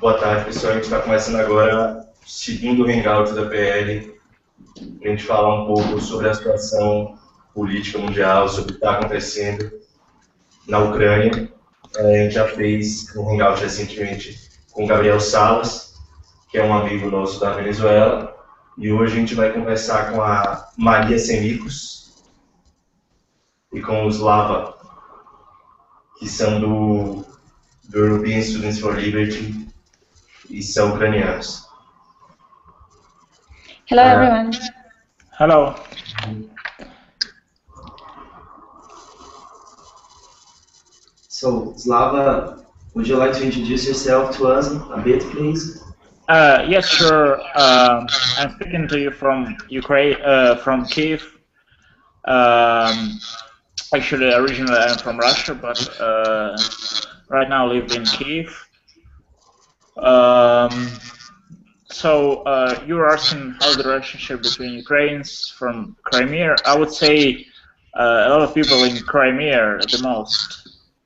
Boa tarde, pessoal. A gente está começando agora o segundo hangout da PL, para a gente falar um pouco sobre a situação política mundial, sobre o que está acontecendo na Ucrânia. A gente já fez um hangout recentemente com o Gabriel Salas, que é um amigo nosso da Venezuela, e hoje a gente vai conversar com a Maria Semikos e com o Slava, que são do European Students for Liberty e são ucranianos. Hello, everyone. Hello. So, Slava, would you like to introduce yourself to us a bit, please? Yes, sure. I'm speaking to you from Ukraine, from Kiev. Actually, originally I'm from Russia, but right now I live in Kiev. So you were asking how the relationship between Ukrainians from Crimea. I would say a lot of people in Crimea are the most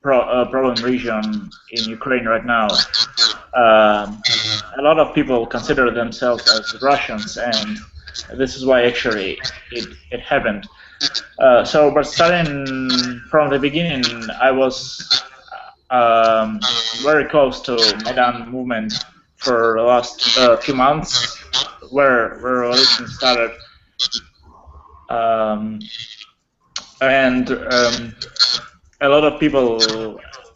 problem region in Ukraine right now. A lot of people consider themselves as Russians, and this is why actually it happened. But starting from the beginning, I was very close to Maidan movement for the last few months, where revolution started, and a lot of people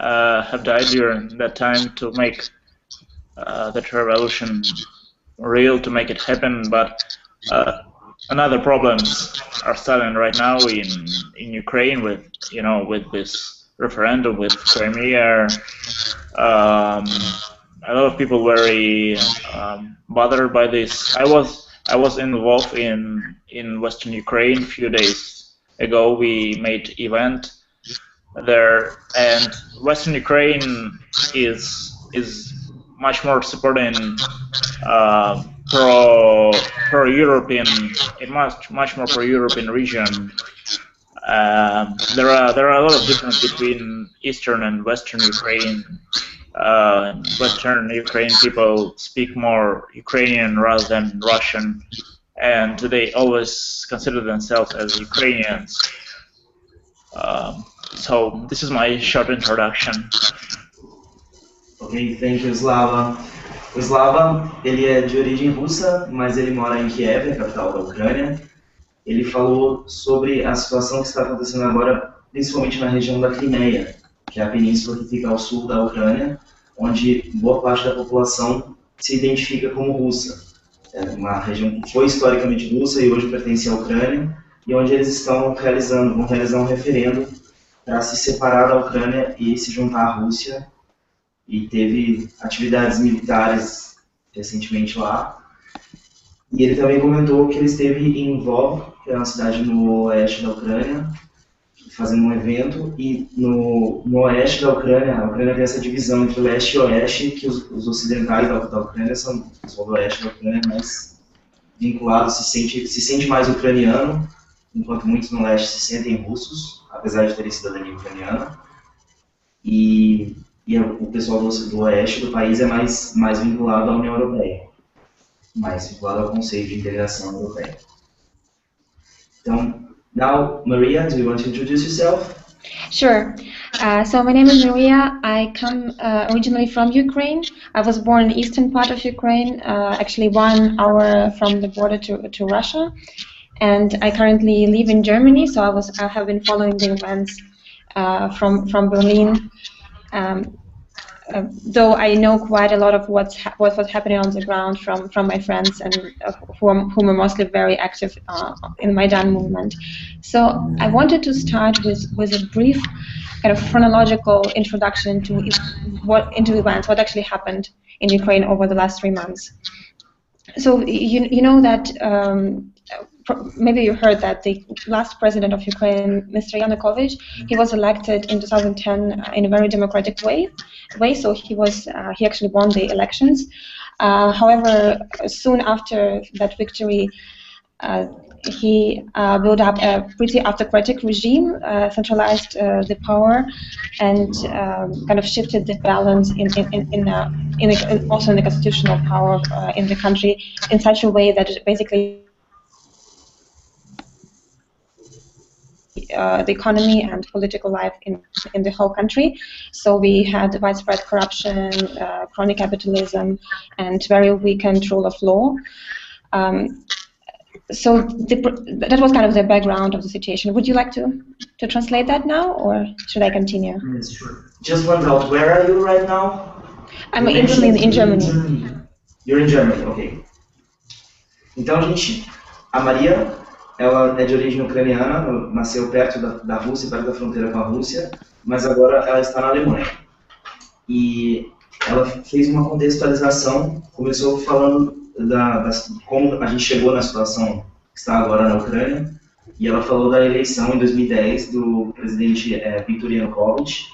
have died during that time to make that revolution real, to make it happen. But another problems are starting right now in Ukraine with with this referendum with Crimea. A lot of people very bothered by this. I was involved in Western Ukraine a few days ago. We made event there, and Western Ukraine is much more supporting pro-European, much more pro-European region. There are a lot of difference between Eastern and Western Ukraine. Western Ukraine people speak more Ukrainian rather than Russian, and they always consider themselves as Ukrainians. So this is my short introduction. Ok, thank you, Slava. O Slava, ele é de origem russa, mas ele mora em Kiev, a capital da Ucrânia. Ele falou sobre a situação que está acontecendo agora, principalmente na região da Crimeia, que é a península que fica ao sul da Ucrânia, onde boa parte da população se identifica como russa. É uma região que foi historicamente russa e hoje pertence à Ucrânia, e onde eles vão realizar um referendo para se separar da Ucrânia e se juntar à Rússia. E teve atividades militares recentemente lá. E ele também comentou que ele esteve em Lvov, que é uma cidade no oeste da Ucrânia, fazendo um evento, e no oeste da Ucrânia, a Ucrânia tem essa divisão entre leste e oeste, que os ocidentais da Ucrânia são do oeste da Ucrânia, mais vinculados, se sente mais ucraniano, enquanto muitos no leste se sentem russos, apesar de terem cidadania ucraniana. E o pessoal do oeste do país é mais vinculado à União Europeia, mais vinculado ao conceito de integração europeia. Então, now, Maria, do you want to introduce yourself? Sure. So my name is Maria. I come originally from Ukraine. I was born in the eastern part of Ukraine, actually 1 hour from the border to Russia. And I currently live in Germany, so I have been following the events from Berlin. Though I know quite a lot of what was happening on the ground from my friends and whom are mostly very active in Maidan movement. So I wanted to start with a brief kind of chronological introduction into events, what actually happened in Ukraine over the last 3 months. So you know that maybe you heard that the last president of Ukraine, Mr. Yanukovych, he was elected in 2010 in a very democratic way. So he actually won the elections. However, soon after that victory, he built up a pretty autocratic regime, centralized the power, and kind of shifted the balance also in the constitutional power in the country in such a way that it basically the economy and political life in the whole country. So we had widespread corruption, chronic capitalism, and very weakened rule of law. So that was kind of the background of the situation. Would you like to translate that now, or should I continue? Yes, sure. Just one doubt. Where are you right now? I'm in Germany. You're in Germany, ok. Então, gente, a Maria, ela é de origem ucraniana, nasceu perto da Rússia, perto da fronteira com a Rússia, mas agora ela está na Alemanha. E ela fez uma contextualização, começou falando como a gente chegou na situação que está agora na Ucrânia, e ela falou da eleição em 2010 do presidente Viktor Yanukovych,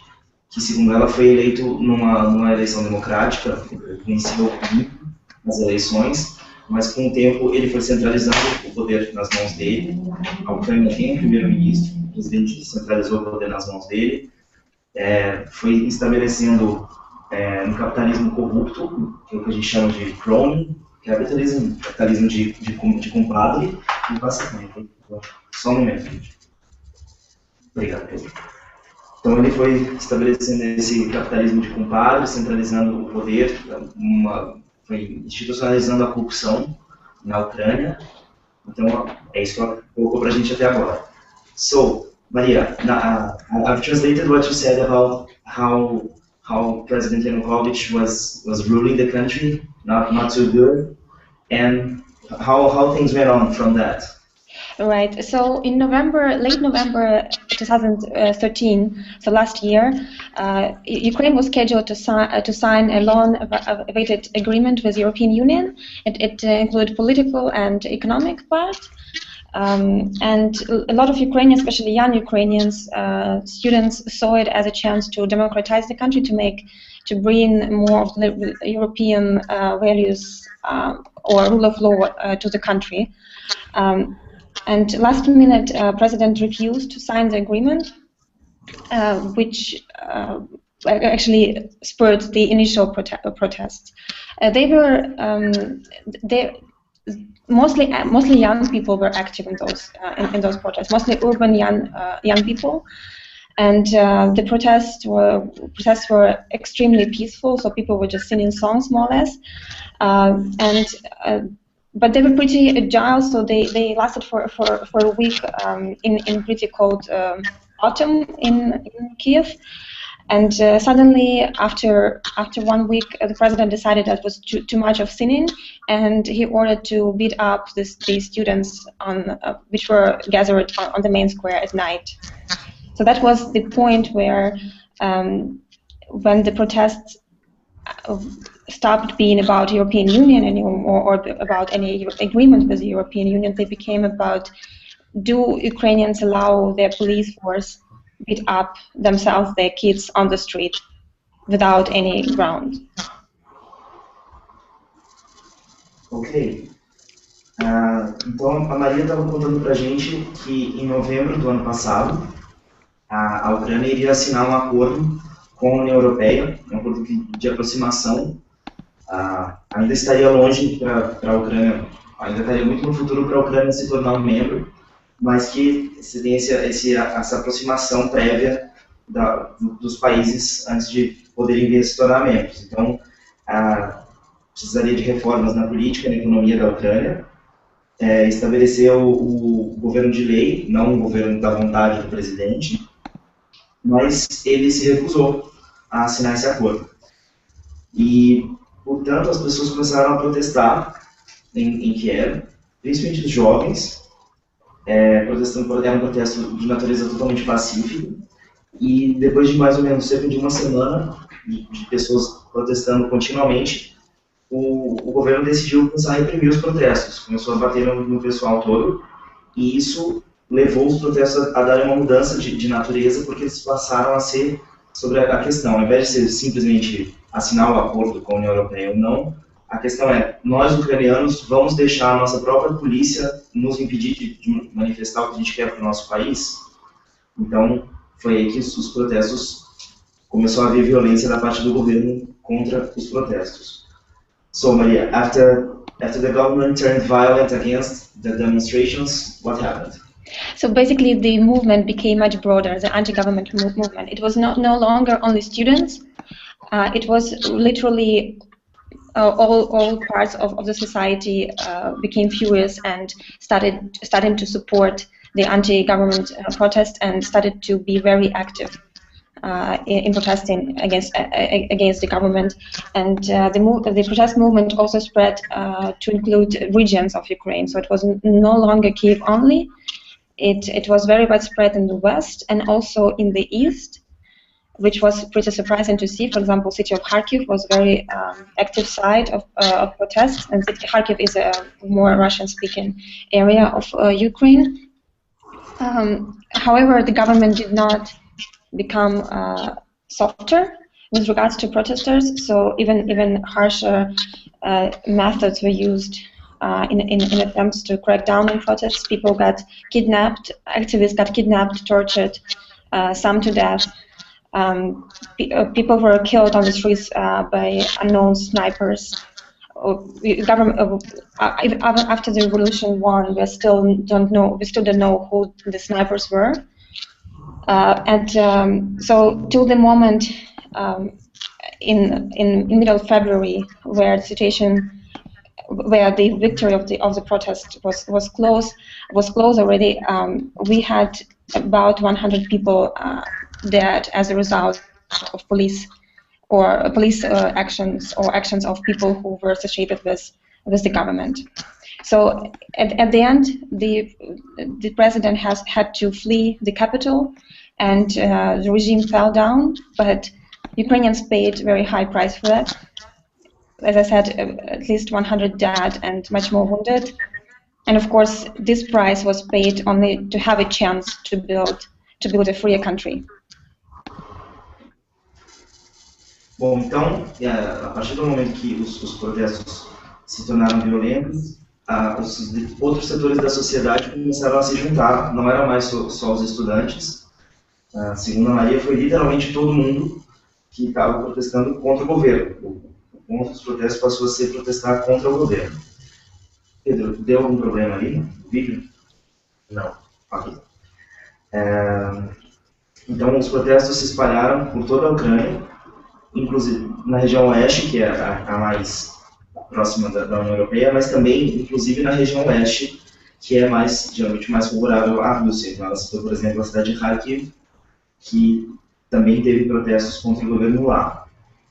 que segundo ela foi eleito numa eleição democrática, venceu as eleições, mas com o tempo ele foi centralizando o poder nas mãos dele. A Ucrânia tem um primeiro-ministro, o presidente centralizou o poder nas mãos dele, foi estabelecendo um capitalismo corrupto, que é o que a gente chama de crony, capitalismo de compadre, e basicamente, só um momento, gente. Obrigado, Pedro. Então ele foi estabelecendo esse capitalismo de compadre, centralizando o poder, foi institucionalizando a corrupção na Ucrânia. Então é isso que ela colocou para a gente até agora. So, Maria, I've translated what you said about how President Yanukovych was ruling the country, not too good, and how things went on from that. Right. So in late November 2013, so last year, Ukraine was scheduled to sign a long-awaited agreement with the European Union. It included political and economic part. And a lot of Ukrainians, especially young Ukrainians, students, saw it as a chance to democratize the country, to bring more of the European values or rule of law to the country. And last minute, President refused to sign the agreement, which actually spurred the initial protests. Mostly young people were active in those protests, mostly urban young people, and the protests were extremely peaceful. So people were just singing songs more or less, but they were pretty agile. So they lasted for a week in pretty cold autumn in Kiev. And suddenly, after 1 week, the president decided that was too much of sinning, and he ordered to beat up these students which were gathered on the main square at night. So that was the point where, when the protests stopped being about European Union anymore, or about any agreement with the European Union, they became about, do Ukrainians allow their police force beat up themselves, their kids, on the street without any ground. Ok. Então a Maria estava contando para a gente que em novembro do ano passado a Ucrânia iria assinar um acordo com a União Europeia, um acordo de aproximação. Ainda estaria longe para a Ucrânia, ainda estaria muito no futuro para a Ucrânia se tornar um membro, mas que se tem essa aproximação prévia dos países antes de poderem vir a se tornar membros. Então, precisaria de reformas na política e na economia da Ucrânia, estabelecer o governo de lei, não o governo da vontade do presidente, mas ele se recusou a assinar esse acordo. E, portanto, as pessoas começaram a protestar em Kiev, principalmente os jovens, protestando. Era um protesto de natureza totalmente pacífica, e depois de mais ou menos cerca de uma semana de pessoas protestando continuamente, o governo decidiu começar a reprimir os protestos, começou a bater no pessoal todo, e isso levou os protestos a darem uma mudança de natureza, porque eles passaram a ser sobre a questão, ao invés de ser simplesmente assinar o acordo com a União Europeia ou não, a questão é, nós ucranianos vamos deixar a nossa própria polícia nos impedir de manifestar o que a gente quer para o nosso país? Então, foi aí que os protestos, começou a haver violência da parte do governo contra os protestos. So, Maria, after the government turned violent against the demonstrations, what happened? So basically the movement became much broader, the anti-government movement. It was no longer only students, it was literally all parts of the society became furious and started to support the anti-government protest and started to be very active in protesting against the government. And the protest movement also spread to include regions of Ukraine. So it was no longer Kyiv only. It was very widespread in the west and also in the east, which was pretty surprising to see. For example, city of Kharkiv was very active site of protests, and Kharkiv is a more Russian-speaking area of Ukraine. However, the government did not become softer with regards to protesters, so even harsher methods were used in attempts to crack down on protests. People got kidnapped, activists got kidnapped, tortured, some to death. People were killed on the streets by unknown snipers. After the revolution won, we still don't know who the snipers were. So till the moment in middle of February, where the victory of the protest was close already, we had about 100 people dead as a result of police actions or actions of people who were associated with the government. So at the end, the president had to flee the capital, and the regime fell down. But Ukrainians paid a very high price for that. As I said, at least 100 dead and much more wounded. And of course, this price was paid only to have a chance to build a freer country. Bom, então, a partir do momento que os protestos se tornaram violentos, os outros setores da sociedade começaram a se juntar, não era mais só os estudantes. Segundo a Maria, foi literalmente todo mundo que estava protestando contra o governo. O ponto dos protestos passou a ser protestar contra o governo. Pedro, deu algum problema ali no vídeo? Não. Ok. Então, os protestos se espalharam por toda a Ucrânia, inclusive na região oeste, que é a mais próxima da União Europeia, mas também, inclusive, na região leste, que é geralmente mais favorável à Rússia. Então, ela citou, por exemplo, a cidade de Kharkiv, que também teve protestos contra o governo lá.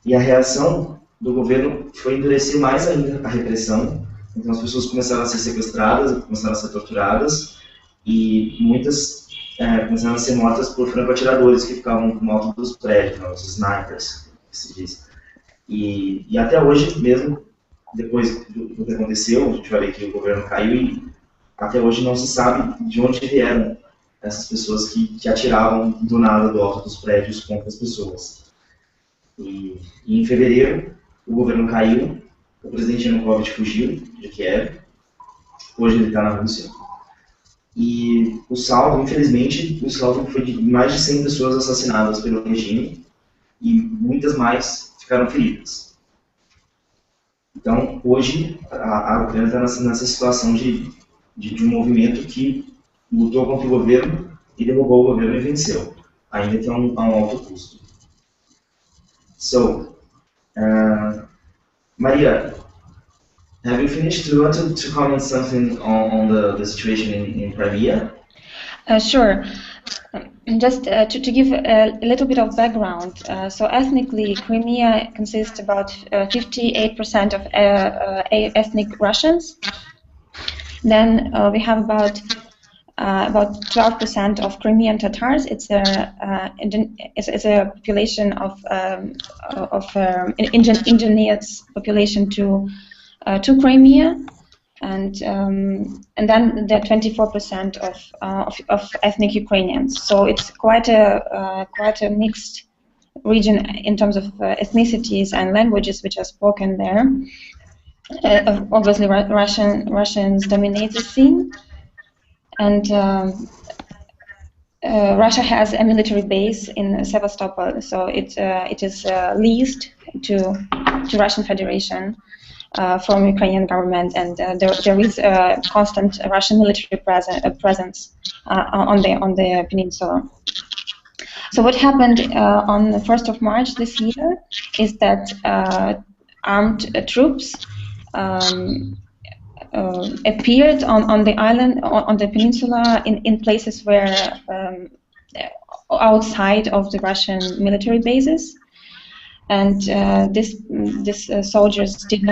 E a reação do governo foi endurecer mais ainda a repressão. Então, as pessoas começaram a ser sequestradas, começaram a ser torturadas, e muitas começaram a ser mortas por franco-atiradores que ficavam no alto dos prédios, os snipers, que se diz. E até hoje, mesmo depois do que aconteceu, a gente vai ver que o governo caiu e até hoje não se sabe de onde vieram essas pessoas que atiravam do nada do alto dos prédios contra as pessoas. E em fevereiro, o governo caiu, o presidente Yanukovych fugiu de Kiev, hoje ele está na Rússia. E o saldo, infelizmente, foi de mais de 100 pessoas assassinadas pelo regime e muitas mais ficaram feridas. Então, hoje, a Ucrânia está nessa situação de um movimento que lutou contra o governo e derrubou o governo e venceu, ainda que a um alto custo. So, Maria, have you finished? Do you want to comment something on the situation in Crimea? Sure. Just to give a little bit of background, so ethnically, Crimea consists about 58% of ethnic Russians. Then we have about 12% of Crimean Tatars. It's a population of indigenous population to Crimea, and then there are 24% of ethnic Ukrainians. So it's quite a mixed region in terms of ethnicities and languages which are spoken there. obviously Russians dominate the scene, and Russia has a military base in Sevastopol, so it is leased to Russian Federation from Ukrainian government, and there is a constant Russian military presence on the peninsula. So what happened on the 1st of March this year is that armed troops appeared on the island, on the peninsula, in places where outside of the Russian military bases, and these soldiers didn't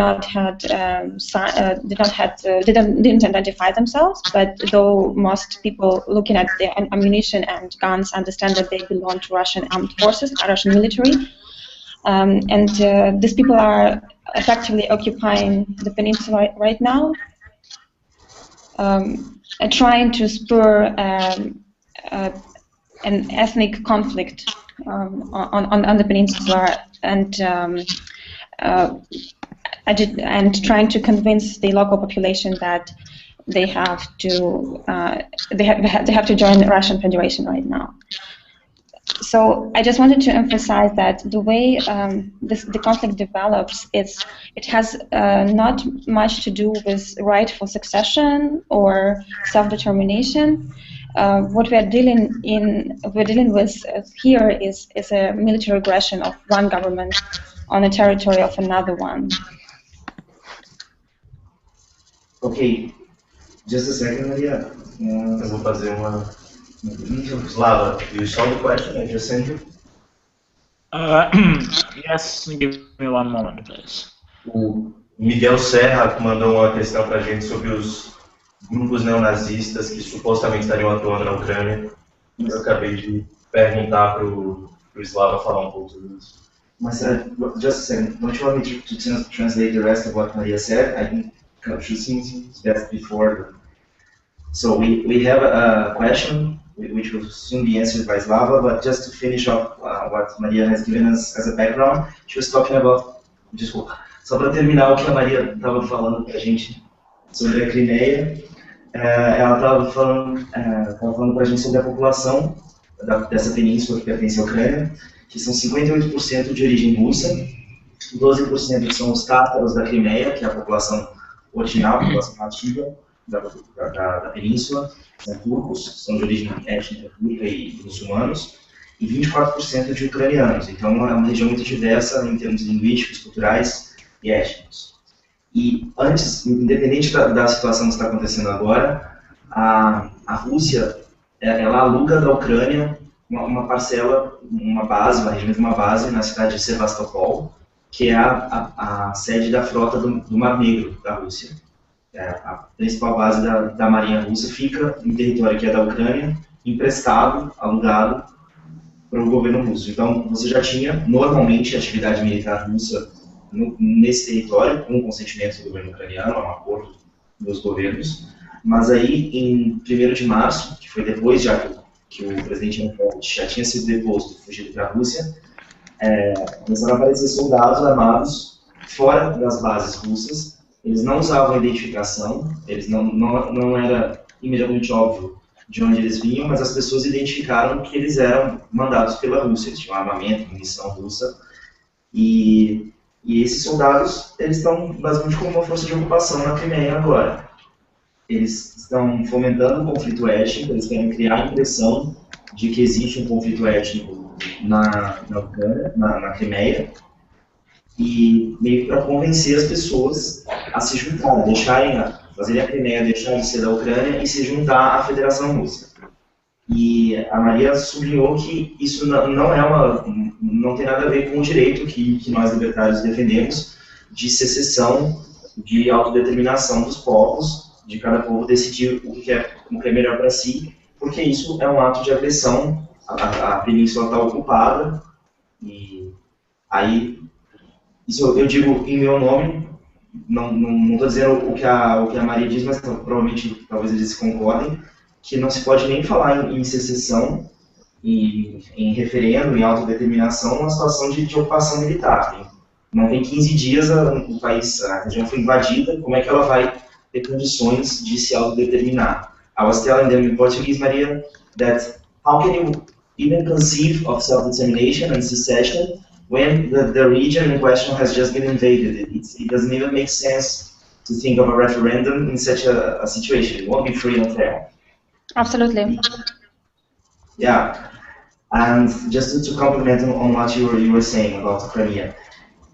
identify themselves. But though most people looking at the ammunition and guns understand that they belong to Russian armed forces, Russian military, and these people are effectively occupying the peninsula right now, trying to spur an ethnic conflict on the peninsula, and trying to convince the local population that they have to join the Russian Federation right now. So I just wanted to emphasize that the way the conflict develops, it has not much to do with rightful succession or self-determination. What we're dealing with here is a military aggression of one government on a territory of another one. Okay, just a second, Maria. Eu vou fazer uma. Slava, you saw the question I just sent you? Yes, give me one moment, please. O Miguel Serra mandou uma questão para a gente sobre os grupos neonazistas que supostamente estariam atuando na Ucrânia. Eu acabei de perguntar para o Slava falar um pouco sobre isso. Mas, just a second, don't you want me to translate the rest of what Maria said? I think capture things best before. So we have a question which will soon be answered by Slava, but just to finish off what Maria has given us as a background, she was talking about, desculpa, só para terminar o que a Maria estava falando para a gente sobre a Crimeia, ela estava falando para a gente sobre a população dessa península que pertence à Ucrânia, que são 58% de origem russa, 12% são os tátaros da Crimeia, que é a população original, a população nativa da península, são turcos, são de origem étnica turca e muçulmanos, e 24% de ucranianos. Então é uma região muito diversa em termos linguísticos, culturais e étnicos. E antes, independente da situação que está acontecendo agora, a Rússia, ela aluga da Ucrânia uma parcela, uma base na cidade de Sevastopol, que é a sede da frota do Mar Negro da Rússia. A principal base da Marinha Russa fica em território que é da Ucrânia, emprestado, alugado para o governo russo. Então, você já tinha, normalmente, atividade militar russa nesse território, com o consentimento do governo ucraniano, um acordo dos governos, mas aí, em 1º de março, que foi depois já que o presidente Yanukovych já tinha sido deposto e fugido para a Rússia, começaram a aparecer soldados armados fora das bases russas. Eles não usavam identificação, eles não era imediatamente óbvio de onde eles vinham, mas as pessoas identificaram que eles eram mandados pela Rússia, eles tinham armamento, munição russa, e esses soldados, eles estão basicamente como uma força de ocupação na Crimeia agora. Eles estão fomentando o conflito étnico, eles querem criar a impressão de que existe um conflito étnico na Ucrânia, na Crimeia, e meio para convencer as pessoas a se juntar, fazerem a Crimeia deixar de ser da Ucrânia e se juntar à Federação Russa. E a Maria sublinhou que isso não tem nada a ver com o direito que nós libertários defendemos de secessão, de autodeterminação dos povos, de cada povo decidir o que é melhor para si, porque isso é um ato de agressão, a península está ocupada, e aí, isso eu digo em meu nome, não estou dizendo o que a Maria diz, mas provavelmente talvez eles concordem, que não se pode nem falar em secessão, em referendo, em autodeterminação, numa situação de ocupação militar. não tem 15 dias, o país, a região foi invadida, como é que ela vai ter condições de se autodeterminar? I was telling them in Portuguese, Maria, that how can you even conceive of self-determination and secession when the region in question has just been invaded? It doesn't even make sense to think of a referendum in such a situation. It won't be free and fair. Absolutely. Yeah, and just to complement on what you were saying about Crimea.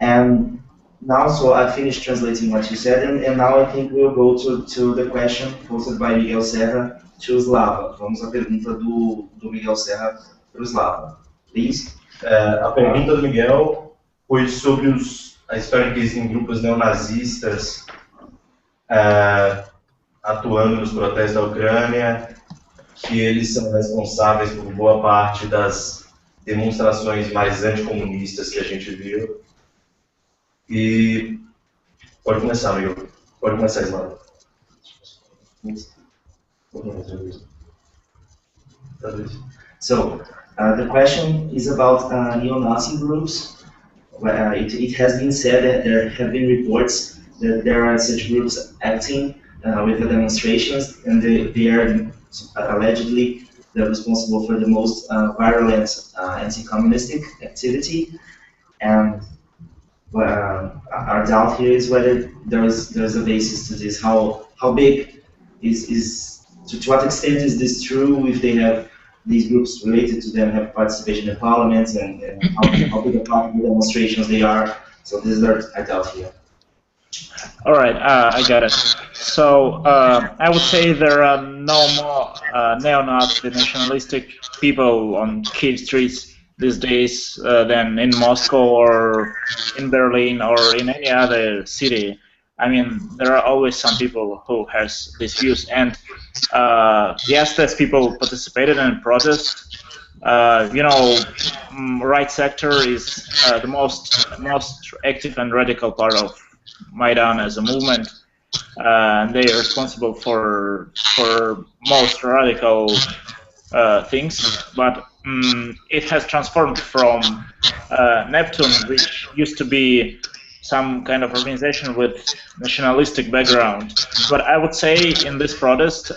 And now, so I finished translating what you said, and now I think we'll go to the question posted by Miguel Serra to Slava. Vamos à pergunta do Miguel Serra para o Slava. Please. A pergunta do Miguel foi sobre a história que existem grupos neonazistas atuando nos protestos da Ucrânia, que eles são responsáveis por boa parte das demonstrações mais anticomunistas que a gente viu. E pode começar, amigo. Pode começar, Slava. So, the question is about neo-Nazi groups. It has been said that there have been reports that there are such groups acting with the demonstrations, and they are allegedly responsible for the most virulent anti-communistic activity. And our doubt here is whether there's a basis to this. How big is to what extent is this true? If they have these groups related to them have participation in parliament, and how big a part of the demonstrations they are. So this is our doubt here. All right, I got it. So I would say there are no more neo-Nazi nationalistic people on Kyiv streets these days than in Moscow or in Berlin or in any other city. I mean, there are always some people who has these views, and yes, these people participated in protests. You know, right sector is the most active and radical part of Maidan as a movement. They are responsible for most radical things, but it has transformed from Neptune, which used to be some kind of organization with nationalistic background. But I would say in this protest,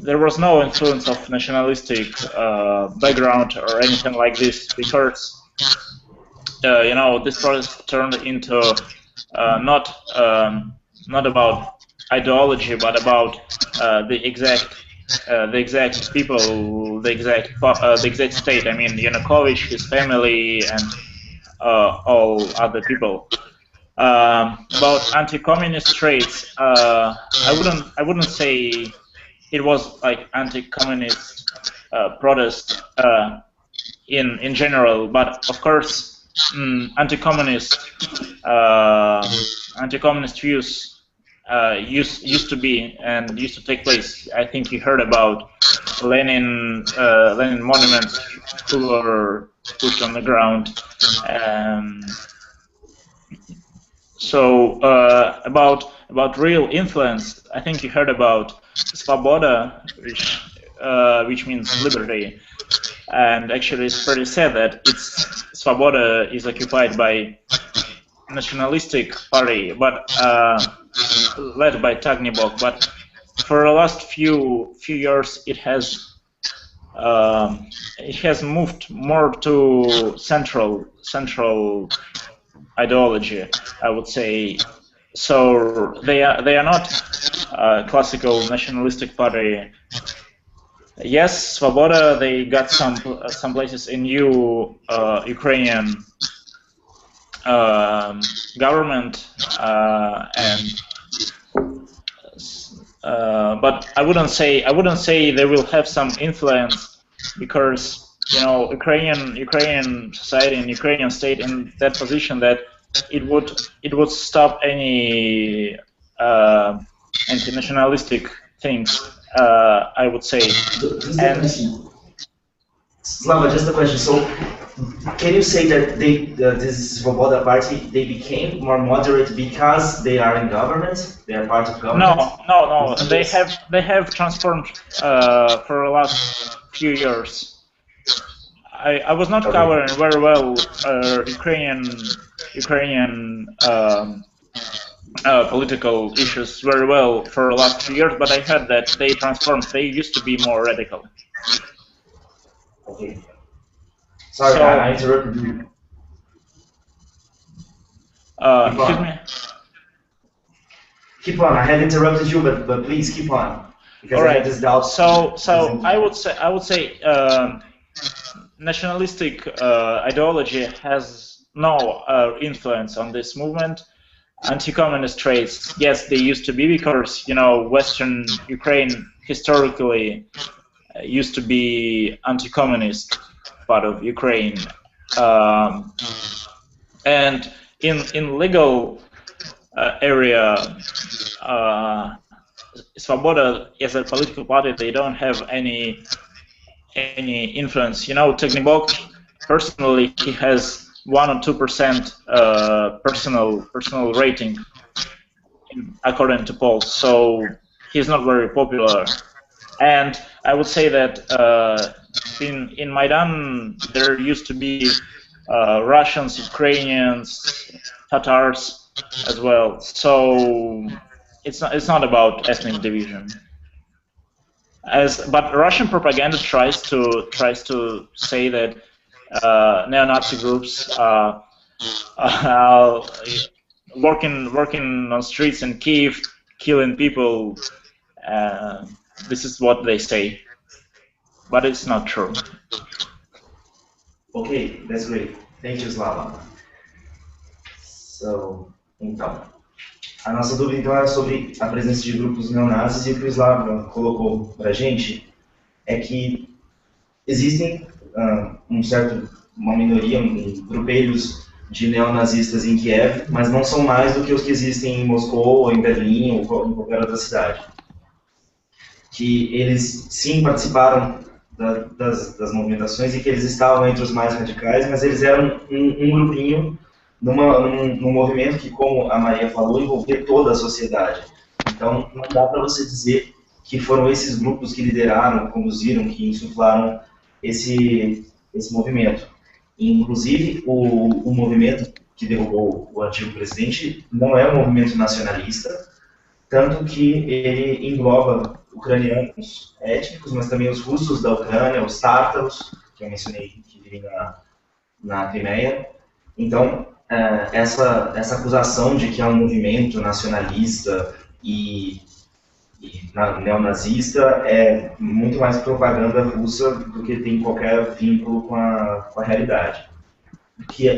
there was no influence of nationalistic background or anything like this, because you know, this protest turned into not about ideology, but about the exact people, the exact state. I mean, Yanukovych, his family, and all other people. About anti-communist traits, I wouldn't say it was like anti-communist protest in general, but of course, anti-communist views used to be and used to take place. I think you heard about Lenin monuments who were put on the ground. So about real influence, I think you heard about Svoboda, which means liberty. And actually, it's pretty sad that Svoboda is occupied by nationalistic party, but led by Tagnibok. But for the last few years, it has moved more to central ideology, I would say. So they are not classical nationalistic party. Yes, Svoboda, they got some places in new Ukrainian government, but I wouldn't say they will have some influence, because Ukrainian society and Ukrainian state in that position that it would stop any anti-nationalistic things. I would say. Slava, just a question. So, can you say that this Svoboda party, they became more moderate because they are in government? They are part of government? No. They have transformed for the last few years. I was not covering very well Ukrainian political issues very well for the last few years, but I heard that they transformed. They used to be more radical. Okay. Sorry, so, I interrupted you. Excuse me? Keep on. I had interrupted you, but please keep on. Because all right. I have this doubt. So I would say nationalistic ideology has no influence on this movement. Anti-communist traits, yes, they used to be, because Western Ukraine historically used to be anti-communist part of Ukraine, and in legal area, Svoboda as a political party, they don't have any influence. Tyghnybok personally, he has 1 or 2% personal rating according to polls, so he's not very popular. And I would say that in Maidan there used to be Russians, Ukrainians, Tatars as well. So it's not about ethnic division. But Russian propaganda tries to say that neo-Nazi groups are working on streets in Kiev, killing people. This is what they say, but it's not true. Okay, that's great. Thank you, Slava. Então, a nossa dúvida então era sobre a presença de grupos neonazis, e o que o Slava colocou para a gente é que existem uma minoria, grupelhos de neonazistas em Kiev, mas não são mais do que os que existem em Moscou, ou em Berlim, ou em qualquer outra cidade. Que eles sim participaram das movimentações e que eles estavam entre os mais radicais, mas eles eram um grupinho num movimento que, como a Maria falou, envolvia toda a sociedade. Então, não dá para você dizer que foram esses grupos que lideraram, conduziram, que insuflaram esse movimento. E, inclusive, o movimento que derrubou o antigo presidente não é um movimento nacionalista, tanto que ele engloba ucranianos étnicos, mas também os russos da Ucrânia, os tártaros, que eu mencionei que vivem na Crimeia. Então, essa acusação de que é um movimento nacionalista e neonazista é muito mais propaganda russa do que tem qualquer vínculo com a realidade.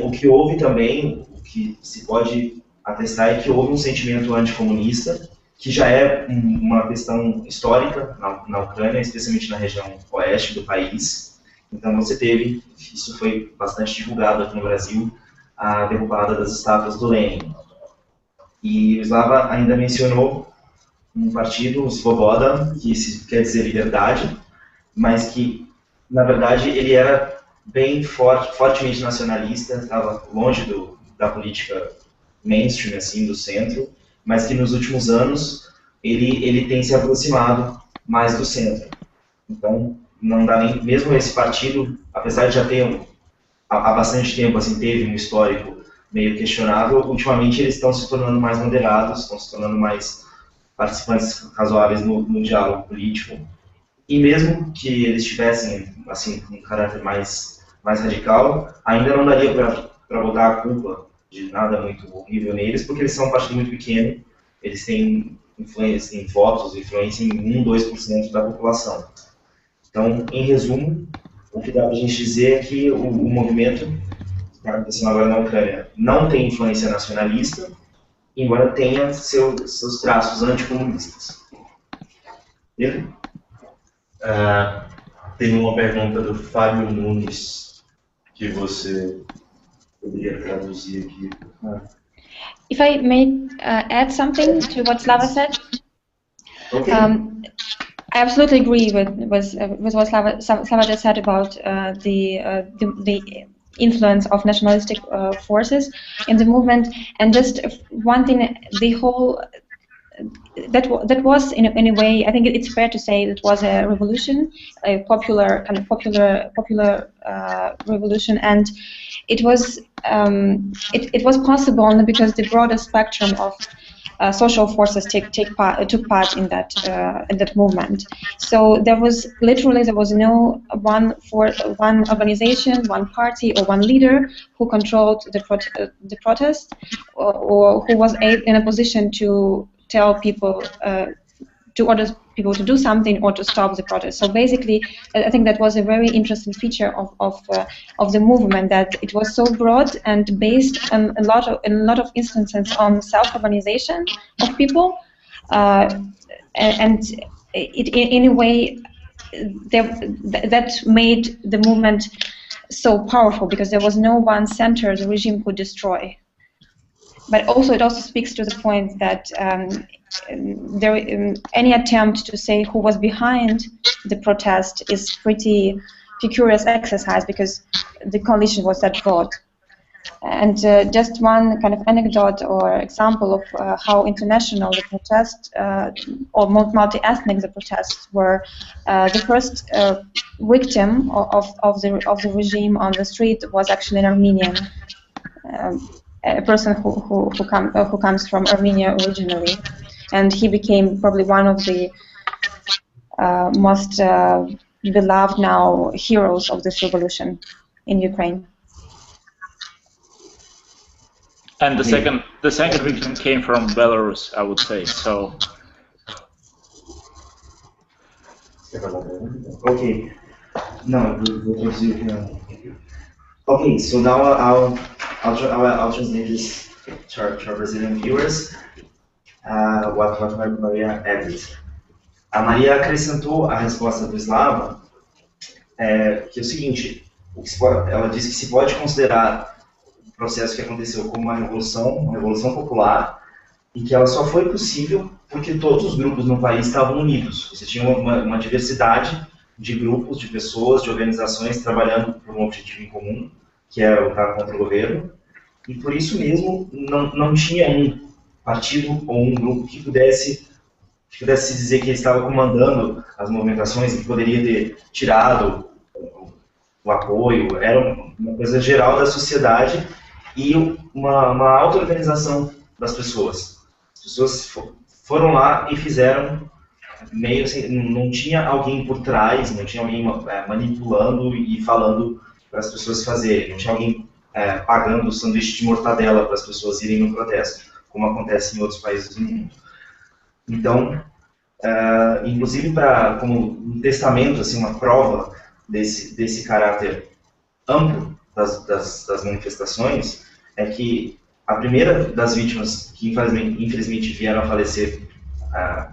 O que houve também, o que se pode atestar, é que houve um sentimento anticomunista, que já é uma questão histórica na Ucrânia, especialmente na região oeste do país. Então você teve, isso foi bastante divulgado aqui no Brasil, a derrubada das estátuas do Lenin. E o Slava ainda mencionou um partido, o Svoboda, que quer dizer liberdade, mas que, na verdade, ele era bem fortemente nacionalista, estava longe da política mainstream, assim, do centro, mas que nos últimos anos ele tem se aproximado mais do centro. Então, não dá nem, mesmo esse partido, apesar de já ter há bastante tempo, assim, teve um histórico meio questionável, ultimamente eles estão se tornando mais moderados, estão se tornando mais participantes razoáveis no diálogo político. E mesmo que eles tivessem, assim, um caráter mais radical, ainda não daria para botar a culpa de nada muito horrível neles, porque eles são um partido muito pequeno, eles têm influência em votos, influência em 1-2% da população. Então, em resumo, o que dá para a gente dizer é que o movimento que está acontecendo agora na Ucrânia não tem influência nacionalista, embora tenha seus traços anticomunistas. Ele? Tem uma pergunta do Fábio Nunes que você poderia traduzir aqui. If I may add something to what Slava said, Okay. I absolutely agree with what Slava just said about the influence of nationalistic forces in the movement. And just one thing, the whole that was in a way, I think it's fair to say it was a revolution, a popular revolution, and it was possible only because the broader spectrum of social forces took part in that movement. So there was no one organization, one party, or one leader who controlled the protest, or who was in a position to tell people, to order people to do something or to stop the protest. So basically, I think that was a very interesting feature of the movement, that it was so broad and based on in a lot of instances on self-organization of people, and it in a way that made the movement so powerful, because there was no one center the regime could destroy. But also, it also speaks to the point that any attempt to say who was behind the protest is pretty precarious exercise, because the coalition was that broad. And just one kind of anecdote or example of how international the protest or multi-ethnic the protests were. The first victim of the regime on the street was actually an Armenian. A person who comes from Armenia originally, and he became probably one of the most beloved now heroes of this revolution in Ukraine. And the second victim came from Belarus, I would say. So. Okay. No, we'll proceed. Okay, so now I'll translate this to our Brazilian viewers. What Maria added. A Maria acrescentou a resposta do Slava, que é o seguinte: ela disse que se pode considerar o processo que aconteceu como uma revolução popular, e que ela só foi possível porque todos os grupos no país estavam unidos. Você tinha uma diversidade de grupos, de pessoas, de organizações trabalhando por um objetivo em comum, que era lutar contra o governo, e por isso mesmo não tinha um partido ou um grupo que pudesse dizer que ele estava comandando as movimentações e que poderia ter tirado o apoio. Era uma coisa geral da sociedade e uma auto-organização das pessoas. As pessoas foram lá e fizeram meio assim, não tinha alguém por trás, não tinha alguém manipulando e falando para as pessoas fazerem, não tinha alguém pagando o sanduíche de mortadela para as pessoas irem no protesto, como acontece em outros países do mundo. Então, inclusive como um testamento, assim, uma prova desse caráter amplo das manifestações, é que a primeira das vítimas que infelizmente vieram a falecer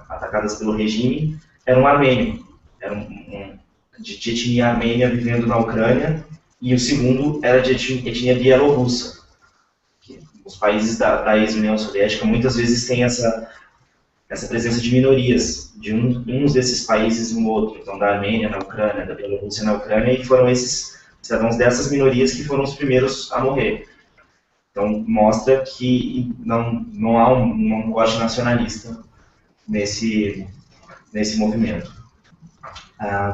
atacadas pelo regime era um armênio, era de etnia armênia vivendo na Ucrânia, e o segundo era de etnia bielorrussa. Os países da ex-União Soviética muitas vezes têm essa presença de minorias, de uns desses países no outro, então da Armênia na Ucrânia, da Bielorrússia na Ucrânia, e foram esses cidadãos dessas minorias que foram os primeiros a morrer. Então mostra que não há um corte nacionalista nesse movimento.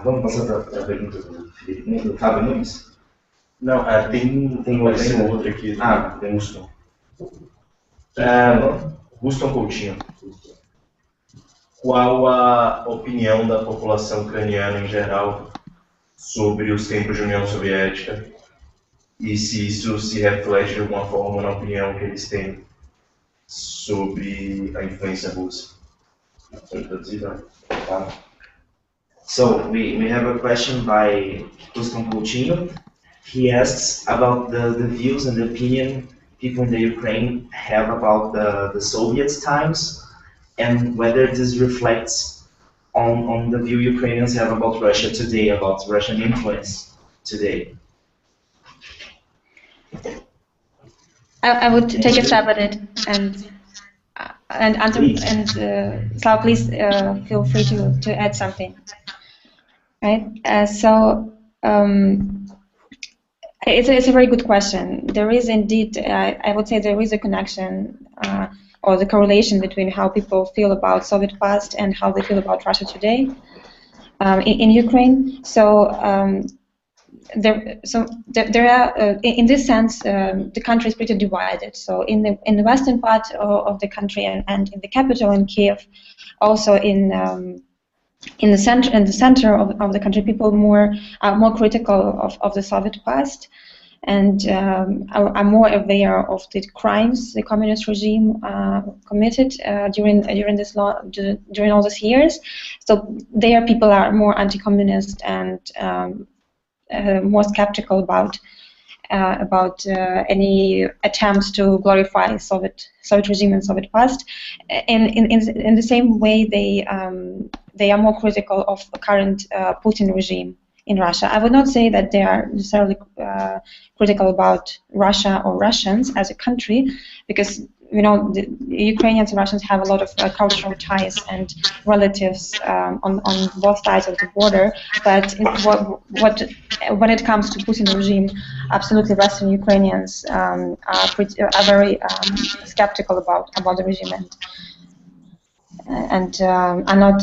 Vamos passar para a pergunta do Felipe, do Fábio Nunes? Não, tem outra aqui. Tem Ruston. Ruston Coutinho. Qual a opinião da população ucraniana em geral sobre os tempos de União Soviética e se isso se reflete de alguma forma na opinião que eles têm sobre a influência russa? So we have a question by Ruston Coutinho. He asks about the views and the opinion people in the Ukraine have about the Soviet times, and whether this reflects on the view Ukrainians have about Russia today, about Russian influence today. I would take a stab at it and answer. And Slav, please feel free to add something. Right. It's a very good question. There is indeed, I would say, there is a connection or the correlation between how people feel about Soviet past and how they feel about Russia today in Ukraine. So there are, in this sense, the country is pretty divided. So in the western part of the country and in the capital in Kiev, also in the center of the country, people are more critical of the Soviet past and are more aware of the crimes the communist regime committed during all these years. So there, people are more anti-communist and more skeptical about any attempts to glorify Soviet regime and Soviet past. And in the same way, they are more critical of the current Putin regime in Russia. I would not say that they are necessarily critical about Russia or Russians as a country, because the Ukrainians and Russians have a lot of cultural ties and relatives on both sides of the border. But when it comes to Putin regime, absolutely Western Ukrainians are very skeptical about the regime and are not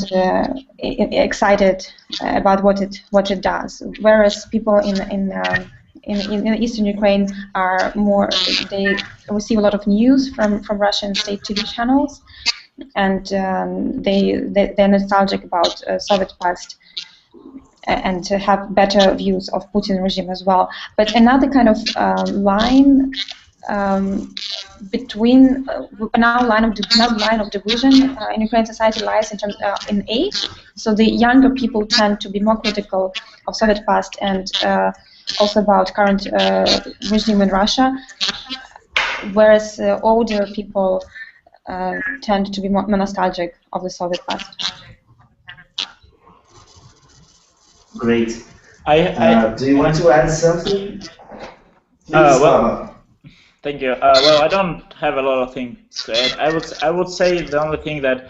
excited about what it does. Whereas people in eastern Ukraine are more, they receive a lot of news from Russian state TV channels, and they're nostalgic about Soviet past and to have better views of Putin regime as well. But another kind of line between another line of division in Ukrainian society lies in terms in age. So the younger people tend to be more critical of Soviet past and also about current regime in Russia, whereas older people tend to be more nostalgic of the Soviet past. Great. Do you want to add something? Well, thank you. Well, I don't have a lot of things to add. I would say the only thing that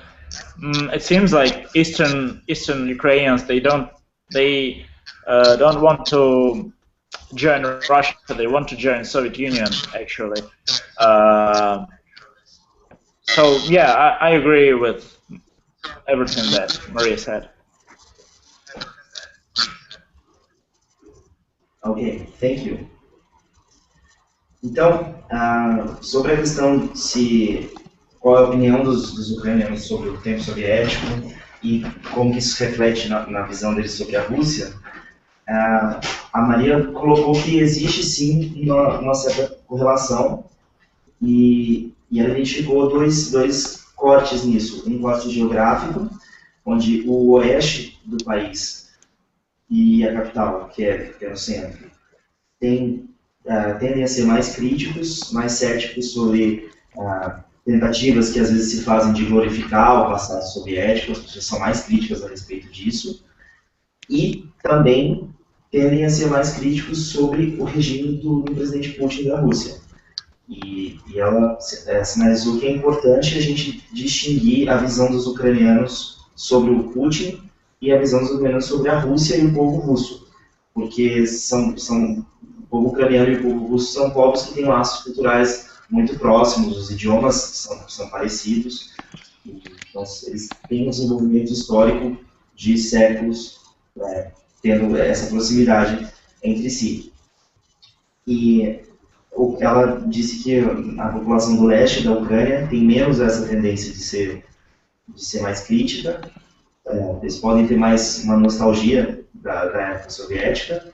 it seems like Eastern Ukrainians, they don't want to join Russia. They want to join Soviet Union, actually. So yeah, I agree with everything that Maria said. Ok, thank you. Então, sobre a questão qual é a opinião dos ucranianos sobre o tempo soviético e como que isso reflete na visão deles sobre a Rússia, a Maria colocou que existe sim uma certa correlação e ela identificou dois cortes nisso. Um corte geográfico, onde o oeste do país e a capital, que é no centro, tendem a ser mais críticos, mais céticos sobre tentativas que às vezes se fazem de glorificar o passado soviético. As pessoas são mais críticas a respeito disso, e também tendem a ser mais críticos sobre o regime do presidente Putin da Rússia. E ela sinalizou que é importante a gente distinguir a visão dos ucranianos sobre o Putin e a visão dos ucranianos sobre a Rússia e o povo russo, porque o povo ucraniano e o povo russo são povos que têm laços culturais muito próximos, os idiomas são parecidos, então eles têm um desenvolvimento histórico de séculos, tendo essa proximidade entre si. E ela disse que a população do leste da Ucrânia tem menos essa tendência de ser mais crítica. Eles podem ter mais uma nostalgia da época soviética,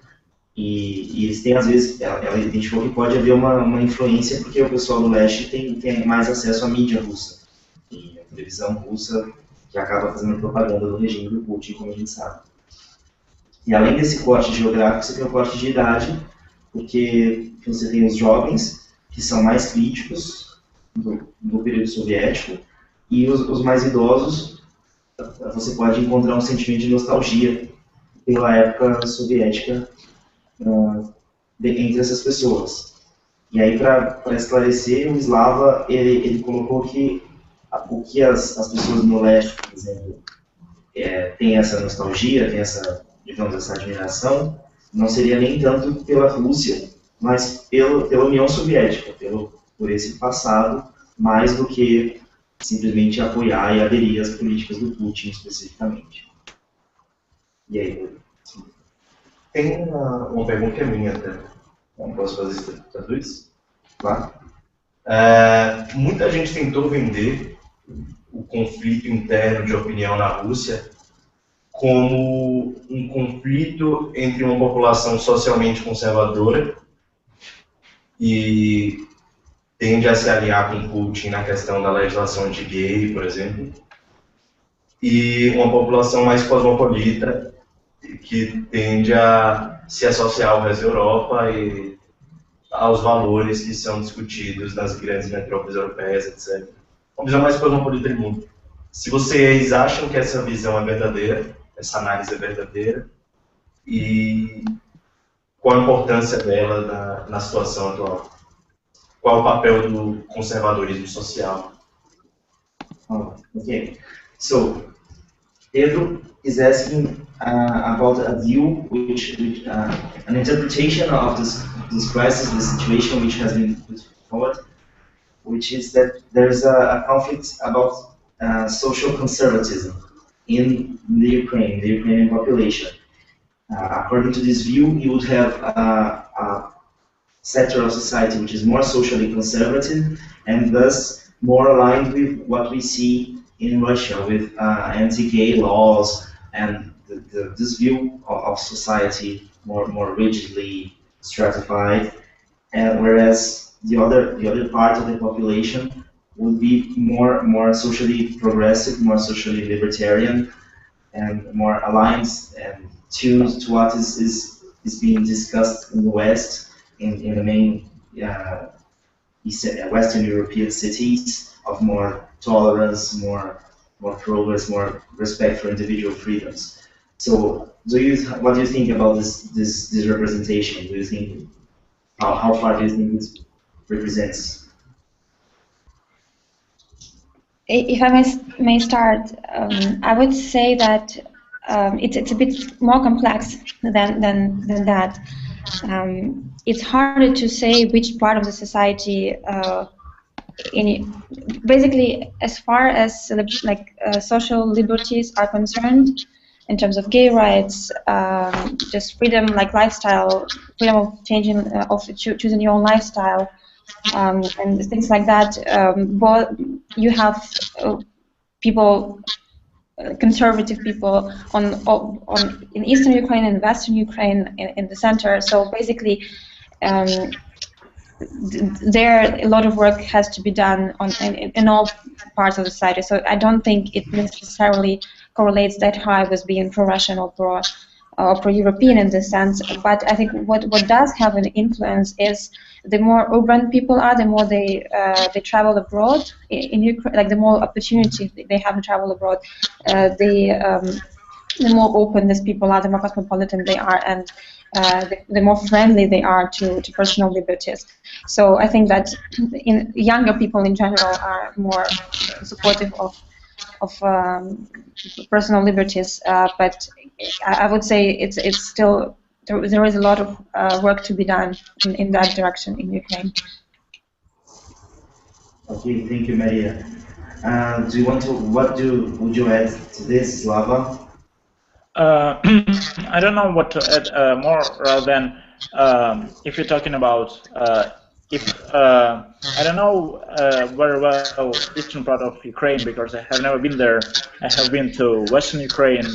e eles têm, às vezes, ela identificou que pode haver uma influência porque o pessoal do leste tem mais acesso à mídia russa, e a televisão russa, que acaba fazendo propaganda do regime do Putin, como a gente sabe. E além desse corte geográfico, você tem o corte de idade, porque você tem os jovens, que são mais críticos do período soviético, e os mais idosos, você pode encontrar um sentimento de nostalgia pela época soviética entre essas pessoas. E aí, para esclarecer, o Slava, ele colocou que o que as pessoas no leste, por exemplo, têm essa nostalgia, têm essa, digamos, essa admiração, não seria nem tanto pela Rússia, mas pela União Soviética, por esse passado, mais do que simplesmente apoiar e aderir às políticas do Putin especificamente. E aí? Tem uma pergunta que é minha até. Não posso fazer isso para dois? Claro. Muita gente tentou vender o conflito interno de opinião na Rússia como um conflito entre uma população socialmente conservadora e tende a se alinhar com Putin na questão da legislação anti-gay, por exemplo, e uma população mais cosmopolita que tende a se associar ao resto da Europa e aos valores que são discutidos nas grandes metrópoles europeias, etc. Uma visão mais cosmopolita do mundo. Se vocês acham que essa visão é verdadeira, essa análise é verdadeira, e qual a importância dela na situação atual? Qual o papel do conservadorismo social? Okay. So, Pedro is asking about a view, an interpretation of this crisis, the situation which has been put forward, which is that there's a conflict about social conservatism in the Ukrainian population. According to this view, you would have a sector of society which is more socially conservative and thus more aligned with what we see in Russia with anti-gay laws and this view of society more rigidly stratified, and whereas the other part of the population would be more socially progressive, more socially libertarian, and more aligned and tuned to what is being discussed in the West, in the main Western European cities, of more tolerance, more progress, more respect for individual freedoms. So, what do you think about this representation? Do you think how far do you think it represents? If I may start, I would say that it's a bit more complex than that. It's harder to say which part of the society, basically, as far as social liberties are concerned, in terms of gay rights, just freedom, like lifestyle, freedom of changing, of choosing your own lifestyle, and things like that. But you have people, conservative people in Eastern Ukraine and Western Ukraine in the center. So basically, there a lot of work has to be done in all parts of the society. So I don't think it necessarily correlates that high with being pro-Russian or pro-European in this sense. But I think what does have an influence is the more urban people are, the more they travel abroad in Ukraine, like the more opportunity they have to travel abroad, the more open these people are, the more cosmopolitan they are, and the more friendly they are to personal liberties. So I think that younger people in general are more supportive of personal liberties, but I would say it's still there is a lot of work to be done in that direction in Ukraine. Okay, thank you, Maria. Do you want to? Would you add to this, Slava? I don't know what to add more rather than if you're talking about I don't know very well eastern part of Ukraine because I have never been there. I have been to Western Ukraine,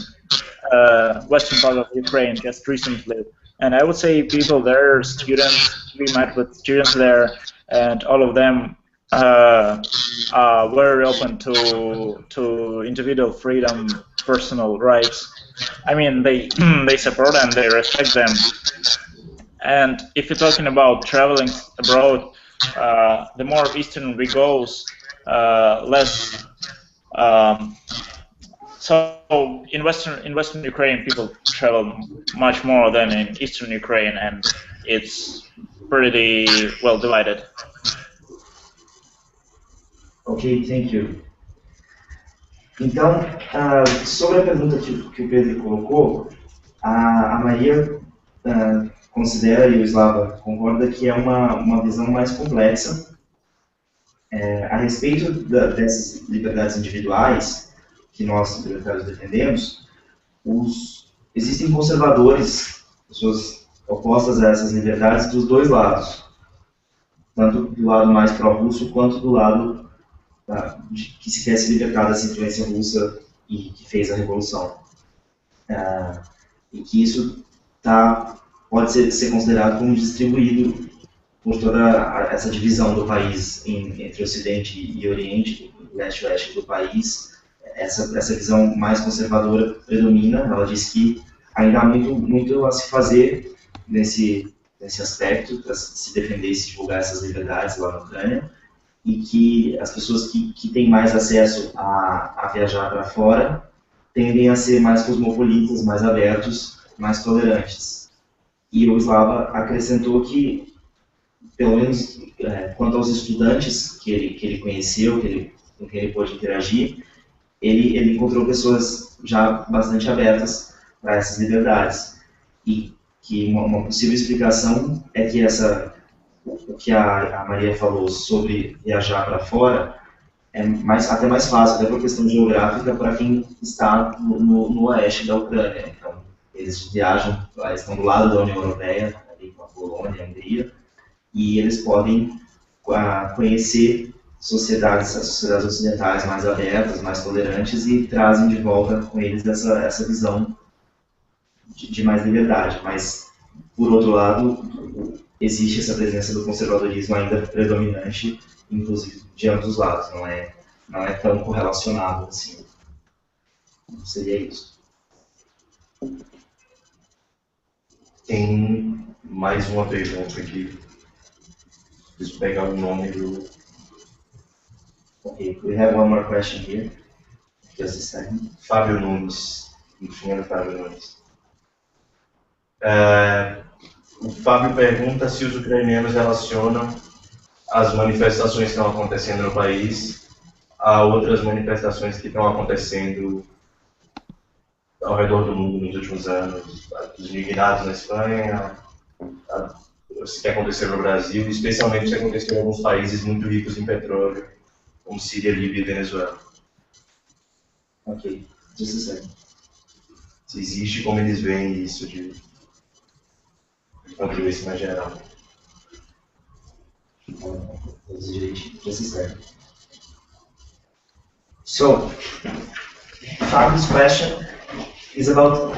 western part of Ukraine just recently, and I would say people there, students, we met with students there, and all of them are very open to individual freedom, personal rights. I mean, they support and they respect them. And if you're talking about traveling abroad, the more eastern we go, less. So in Western Ukraine, people travel much more than in Eastern Ukraine, and it's pretty well divided. Ok, thank you. Então, sobre a pergunta que o Pedro colocou, a Maria considera, e o Slava concorda, que é uma visão mais complexa, A respeito dessas liberdades individuais que nós, libertários, defendemos, existem conservadores, pessoas opostas a essas liberdades dos dois lados, tanto do lado mais pró-russo quanto do lado que se quer se libertar dessa influência russa e que fez a revolução. E que isso pode ser considerado como distribuído por toda essa divisão do país entre Ocidente e Oriente, leste e oeste do país. Essa visão mais conservadora predomina. Ela diz que ainda há muito a se fazer nesse aspecto, para se defender e se divulgar essas liberdades lá na Ucrânia, e que as pessoas que têm mais acesso a viajar para fora tendem a ser mais cosmopolitas, mais abertos, mais tolerantes. E o Slava acrescentou que, pelo menos quanto aos estudantes que ele conheceu, com quem ele pôde interagir, ele encontrou pessoas já bastante abertas para essas liberdades. E que uma possível explicação é que o que a Maria falou sobre viajar para fora é até mais fácil, até por questão geográfica, para quem está no oeste da Ucrânia. Então, eles viajam, eles estão do lado da União Europeia, ali com a Polônia, a Hungria, e eles podem conhecer as sociedades ocidentais mais abertas, mais tolerantes, e trazem de volta com eles essa visão de mais liberdade. Mas, por outro lado, existe essa presença do conservadorismo ainda predominante, inclusive de ambos os lados, não é tão correlacionado assim. Seria isso. Tem mais uma pergunta aqui. Preciso pegar o nome do... Okay, we have one more question here. Just a second. Fábio Nunes. Engenheiro Fábio Nunes. O Fábio pergunta se os ucranianos relacionam as manifestações que estão acontecendo no país a outras manifestações que estão acontecendo ao redor do mundo nos últimos anos, os indignados na Espanha, o que aconteceu no Brasil, especialmente o que aconteceu em alguns países muito ricos em petróleo, como Síria, Líbia e Venezuela. Ok, just a second. Se existe, como eles veem isso de contribuição mais geral. Just a second. So, Fabio's question is about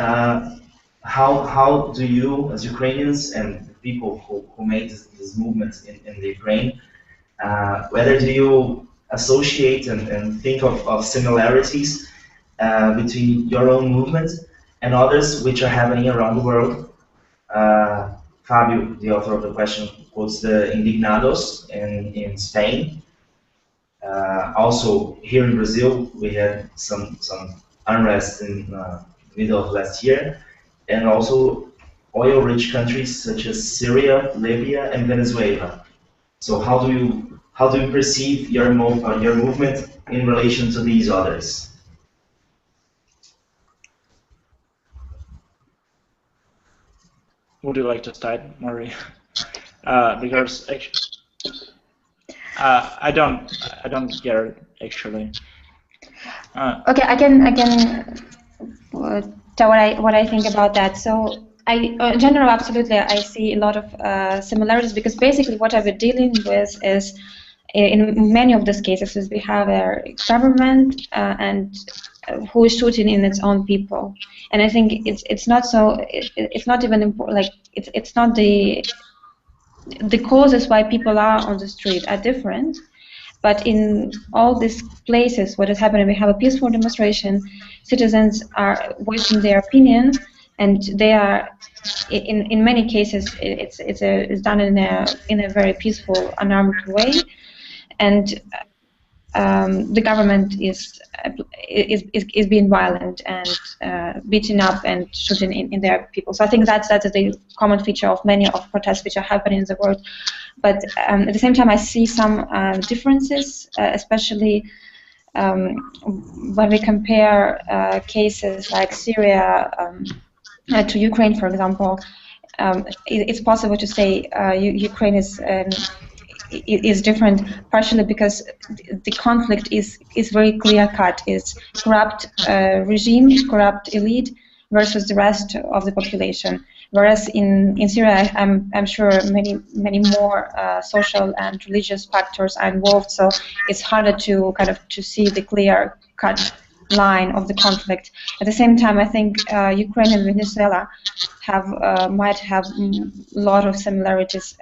how do you, as Ukrainians and people who made this movement in the Ukraine, whether do you associate and think of similarities between your own movement and others which are happening around the world? Fabio, the author of the question, quotes the Indignados in Spain. Also, here in Brazil, we had some unrest in the middle of last year, and also oil-rich countries such as Syria, Libya, and Venezuela. So, how do you perceive your movement in relation to these others? Would you like to start, Marie? Because actually, I don't get it actually. Okay, I can tell what I think about that. So in general, absolutely, I see a lot of similarities, because basically what I've been dealing with is, in many of these cases, is we have a government and who is shooting in its own people, and I think it's not so. It's not even important. Like it's not the causes why people are on the street are different, but in all these places, what is happening? We have a peaceful demonstration. Citizens are voicing their opinion, and they are, in many cases, it's done in a very peaceful, unarmed way, and the government is being violent and beating up and shooting in their people. So I think that's the common feature of many of protests which are happening in the world. But at the same time, I see some differences, especially when we compare cases like Syria to Ukraine, for example. It's possible to say Ukraine is is different, partially because the conflict is very clear-cut. It's corrupt regime, corrupt elite versus the rest of the population. Whereas in Syria, I'm sure many more social and religious factors are involved, so it's harder to to see the clear-cut line of the conflict. At the same time, I think Ukraine and Venezuela might have a lot of similarities,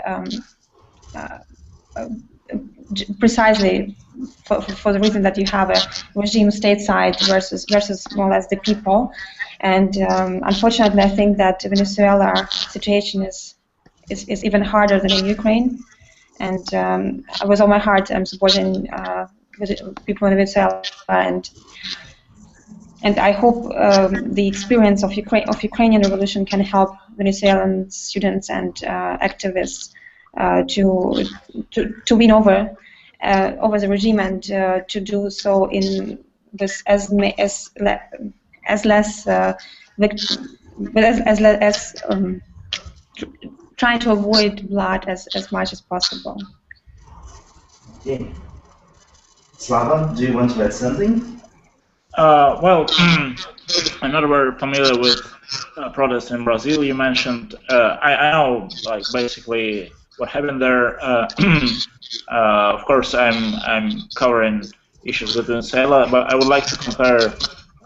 precisely for the reason that you have a regime stateside versus more or less the people. And unfortunately, I think that Venezuela situation is even harder than in Ukraine. And with all my heart, I'm supporting people in Venezuela, and I hope the experience of Ukrainian revolution can help Venezuelan students and activists to win over the regime, and to do so in this as less trying to avoid blood as much as possible. Okay. Slava, do you want to add something? Well, I'm not very familiar with protests in Brazil. You mentioned. I know, like, basically what happened there. Of course, I'm covering issues with Venezuela, but I would like to compare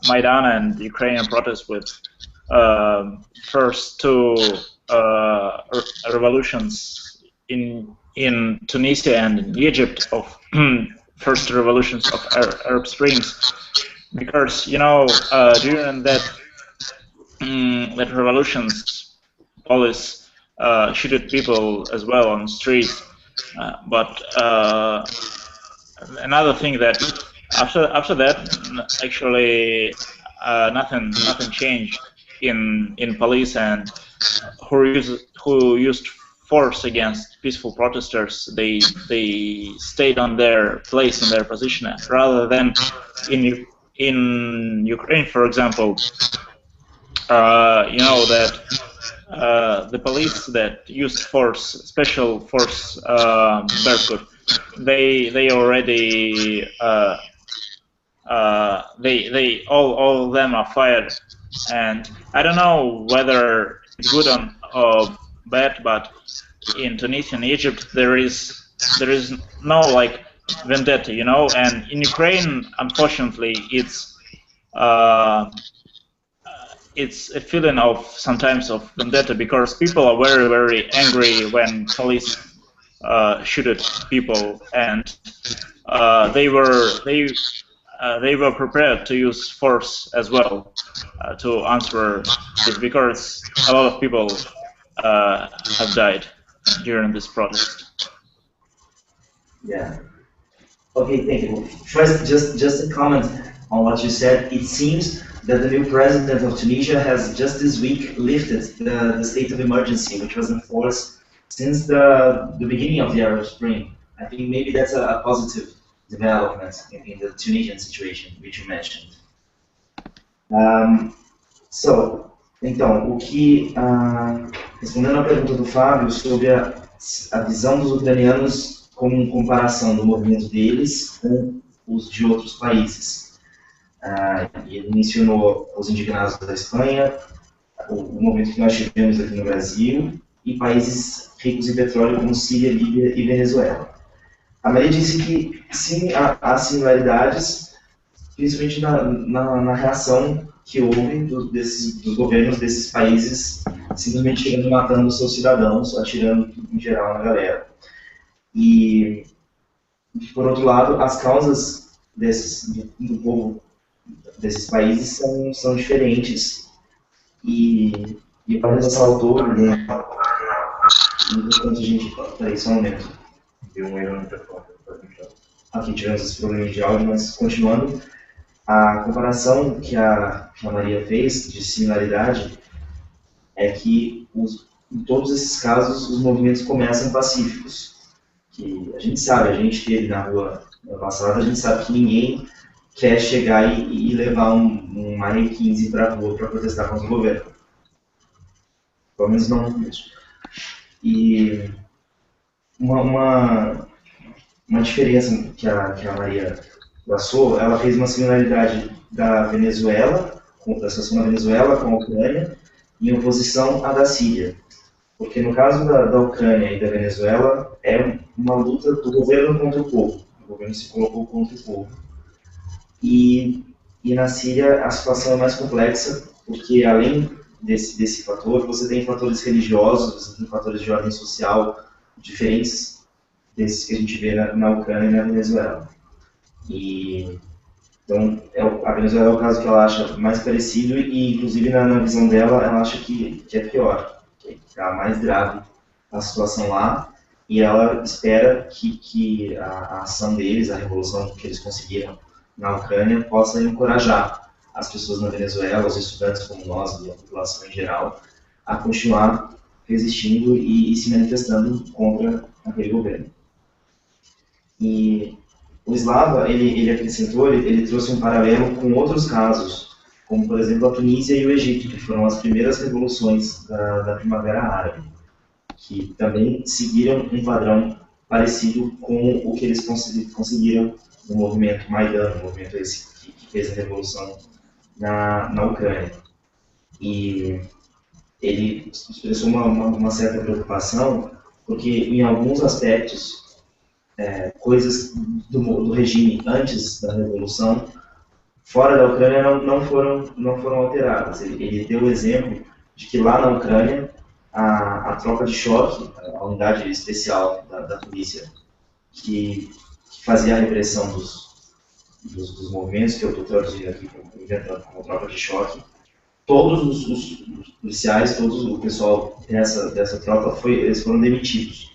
Maidan and Ukrainian protests with first two revolutions in Tunisia and in Egypt, of first revolutions of Arab Springs. Because, you know, during that revolutions, police shooted people as well on the streets. But another thing that after that, actually, nothing changed in police, and who used force against peaceful protesters. They stayed on their place, in their position, rather than in Ukraine, for example. You know that the police that used force, special force, Berkut, they already they all of them are fired, and I don't know whether it's good or bad, but in Tunisia and Egypt there is no, like, vendetta, you know, and in Ukraine, unfortunately, it's a feeling of sometimes of vendetta, because people are very, very angry when police shoot at people, and they were prepared to use force as well to answer this, because a lot of people have died during this protest. Yeah. Okay, thank you. First, just a comment on what you said. It seems that the new president of Tunisia has just this week lifted the state of emergency, which was in force since the beginning of the Arab Spring. I think maybe that's a positive development in the Tunisian situation, which you mentioned. Então, respondendo à pergunta do Fábio sobre a visão dos ucranianos como comparação do movimento deles com os de outros países. E ele mencionou os indignados da Espanha, o movimento que nós tivemos aqui no Brasil, e países ricos em petróleo como Síria, Líbia e Venezuela. A Maria disse que sim, há similaridades, principalmente na reação que houve dos governos desses países, simplesmente chegando e matando os seus cidadãos, atirando em geral na galera. E, por outro lado, as causas do povo desses países são diferentes. E para ressaltar, peraí, só um momento. Deu um erro no telefone. Aqui tivemos esse problema de áudio, mas continuando, a comparação que a Maria fez de similaridade é que em todos esses casos os movimentos começam pacíficos. Que a gente sabe, a gente teve na rua no passado, a gente sabe que ninguém quer chegar e levar um Maré 15 para a rua para protestar contra o governo. Pelo menos não isso. E uma uma diferença que a Maria traçou, ela fez uma similaridade da Venezuela, da situação da Venezuela com a Ucrânia, em oposição à da Síria. Porque no caso da Ucrânia e da Venezuela, é uma luta do governo contra o povo. O governo se colocou contra o povo. E na Síria a situação é mais complexa, porque além desse fator, você tem fatores religiosos, você tem fatores de ordem social diferentes desses que a gente vê na Ucrânia e na Venezuela. Então, a Venezuela é o caso que ela acha mais parecido e, inclusive, na visão dela, ela acha que é pior, que está mais grave a situação lá, e ela espera que a ação deles, a revolução que eles conseguiram na Ucrânia, possa encorajar as pessoas na Venezuela, os estudantes como nós e a população em geral, a continuar resistindo e se manifestando contra aquele governo. E o Slava, ele acrescentou, ele trouxe um paralelo com outros casos, como, por exemplo, a Tunísia e o Egito, que foram as primeiras revoluções da Primavera Árabe, que também seguiram um padrão parecido com o que eles conseguiram no movimento Maidan, o movimento esse que fez a revolução na Ucrânia. E ele expressou uma certa preocupação, porque em alguns aspectos, coisas do regime antes da revolução, fora da Ucrânia, não foram alteradas. Ele deu o exemplo de que lá na Ucrânia, a tropa de choque, a unidade especial da polícia, que fazia a repressão dos movimentos, que eu estou traduzindo aqui, inventando como tropa de choque, todos os policiais, todo o pessoal dessa tropa, eles foram demitidos.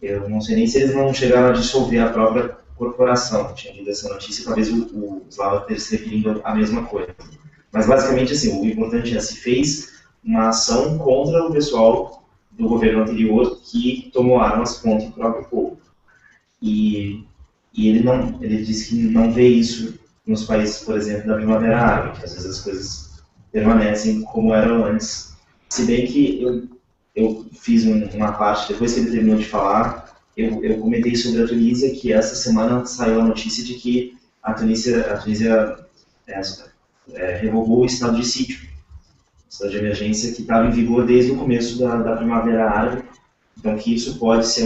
Eu não sei nem se eles não chegaram a dissolver a própria corporação. Eu tinha lido essa notícia, talvez o Slava esteja se referindo à mesma coisa. Mas basicamente, assim, o importante é se fez uma ação contra o pessoal do governo anterior que tomou armas contra o próprio povo. E ele disse que não vê isso nos países, por exemplo, da Primavera Árabe, que às vezes as coisas permanecem como eram antes. Se bem que eu fiz uma parte, depois que ele terminou de falar, eu comentei sobre a Tunísia, que essa semana saiu a notícia de que a Tunísia revogou o estado de sítio, o estado de emergência que estava em vigor desde o começo da Primavera Árabe, então que isso pode ser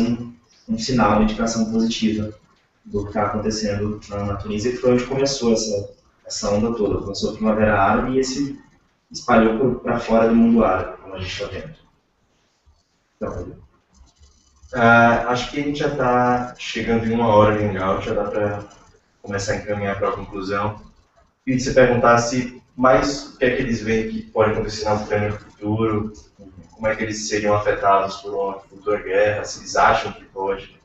um sinal, uma indicação positiva do que está acontecendo na Tunísia, que foi onde começou essa onda toda. Começou a Primavera Árabe e se espalhou para fora do mundo árabe, como a gente está vendo. Então, acho que a gente já está chegando em 1 hora de hangout, já dá para começar a encaminhar para a conclusão. E se perguntasse mais o que é que eles veem que pode acontecer na Ucrânia no futuro, como é que eles seriam afetados por uma futura guerra, se eles acham que pode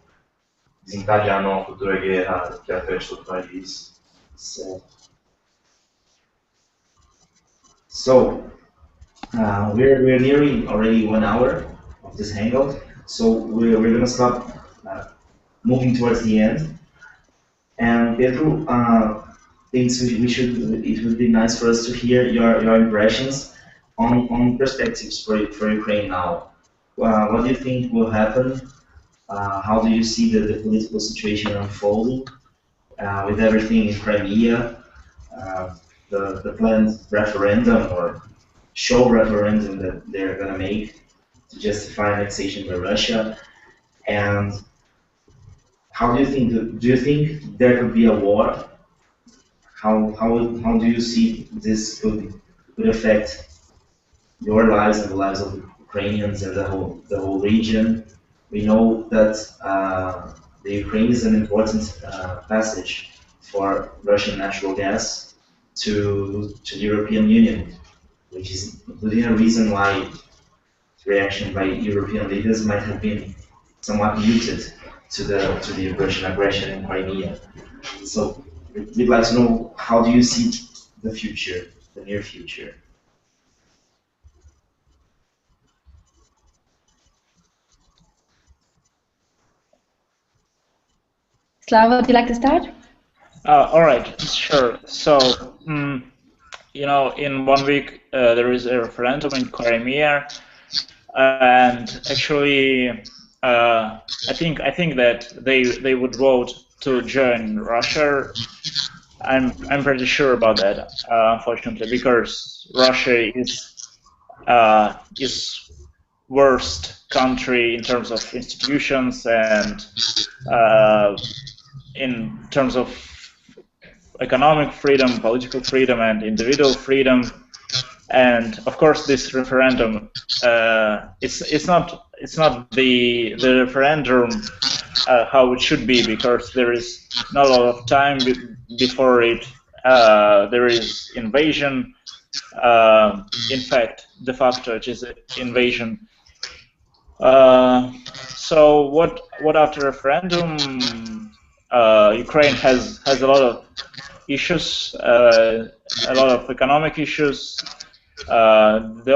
desencadear numa futura guerra que afete todo o país. Certo. So, we're nearing already 1 hour of this hangout, so we're going to stop moving towards the end. And Pedro, thinks it would be nice for us to hear your impressions on perspectives for Ukraine now. What do you think will happen? How do you see the political situation unfolding with everything in Crimea, the planned referendum or show referendum that they're going to make to justify annexation by Russia, and how do you think there could be a war? How do you see this could affect your lives and the lives of Ukrainians and the whole region? We know that the Ukraine is an important passage for Russian natural gas to the European Union, which is including a reason why reaction by European leaders might have been somewhat muted to the Russian aggression in Crimea. So we'd like to know, how do you see the future, the near future? Slava, would you like to start? All right, sure. So, in 1 week there is a referendum in Crimea, and actually I think that they would vote to join Russia. I'm pretty sure about that, unfortunately, because Russia is worst country in terms of institutions and in terms of economic freedom, political freedom, and individual freedom. And of course, this referendum, it's not the referendum how it should be, because there is not a lot of time before it. There is invasion. In fact, de facto, it is invasion. So what after referendum? Ukraine has a lot of issues, a lot of economic issues. The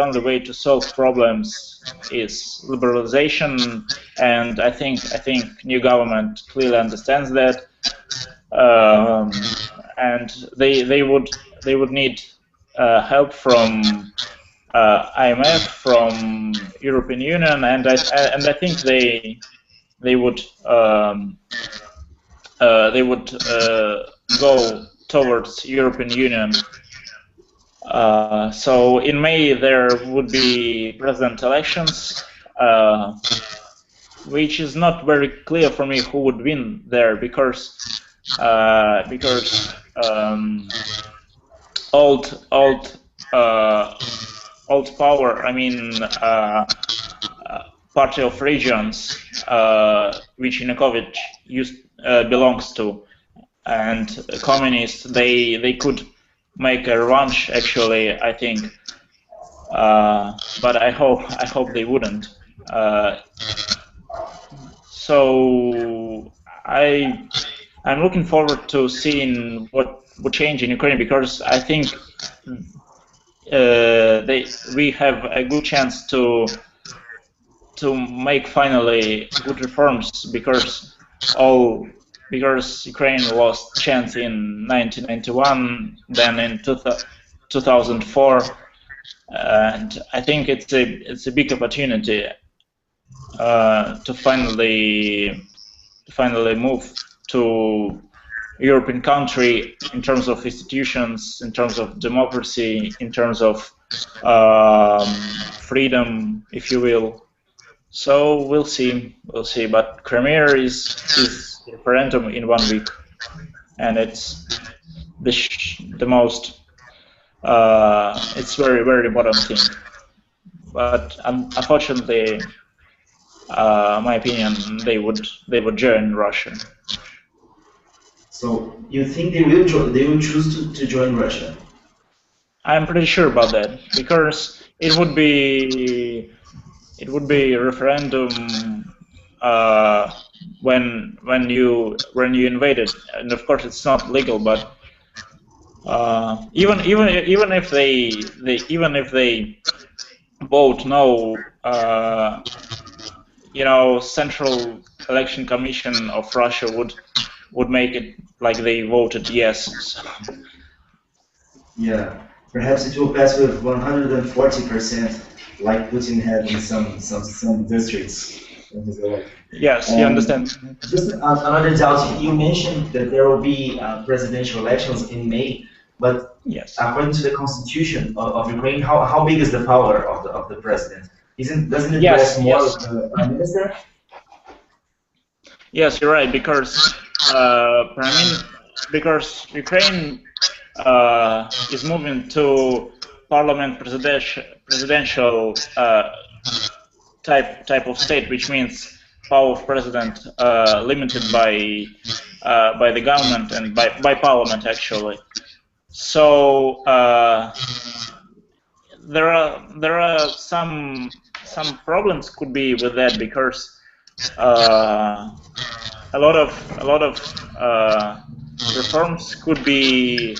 only way to solve problems is liberalization, and I think new government clearly understands that, and they would need help from IMF, from European Union, and I think they would go towards European Union. So in May there would be president elections, which is not very clear for me who would win there, because old power, I mean Party of Regions, which Yanukovych belongs to, and communists, they could make a revanche, actually, I think, but I hope they wouldn't. So I'm looking forward to seeing what would change in Ukraine, because I think we have a good chance to make finally good reforms, because Ukraine lost chance in 1991, then in 2004, and I think it's a big opportunity to finally move to European country in terms of institutions, in terms of democracy, in terms of freedom, if you will. So we'll see. But Crimea is referendum in 1 week, and it's the most. It's very important thing. But unfortunately, my opinion, they would join Russia. So you think they will choose to join Russia? I'm pretty sure about that, because it would be a referendum when you invaded, and of course it's not legal. But even if they vote no, Central Election Commission of Russia would make it like they voted yes. So. Yeah, perhaps it will pass with 140%, like Putin had in some districts. Yes, you understand. Just another doubt. You mentioned that there will be presidential elections in May, but yes, according to the constitution of Ukraine, how big is the power of the president? Doesn't it rest more with the prime minister? Yes, you're right, because Ukraine is moving to parliament presidential type of state, which means power of president limited by the government and by parliament, actually. So there are some problems could be with that, because a lot of reforms could be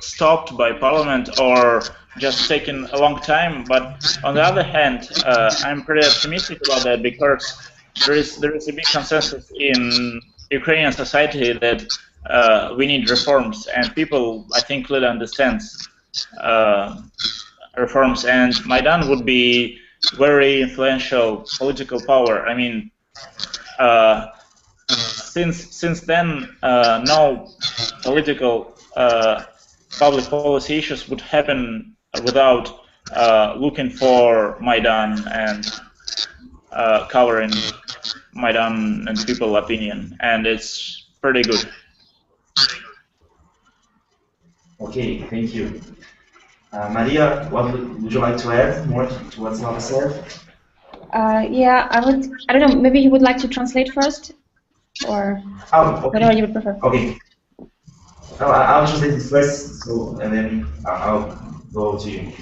stopped by parliament or just taken a long time. But on the other hand, I'm pretty optimistic about that, because there is a big consensus in Ukrainian society that we need reforms, and people, I think, clearly understands reforms, and Maidan would be very influential political power. I mean, since then, no political public policy issues would happen without looking for Maidan and covering Maidan and people's opinion, and it's pretty good. Okay, thank you. Maria, what would you like to add more to what Slava said? Yeah, I don't know, maybe you would like to translate first? Or okay. Whatever you would prefer. Okay. No, I'll translate it first, and then I'll go to you.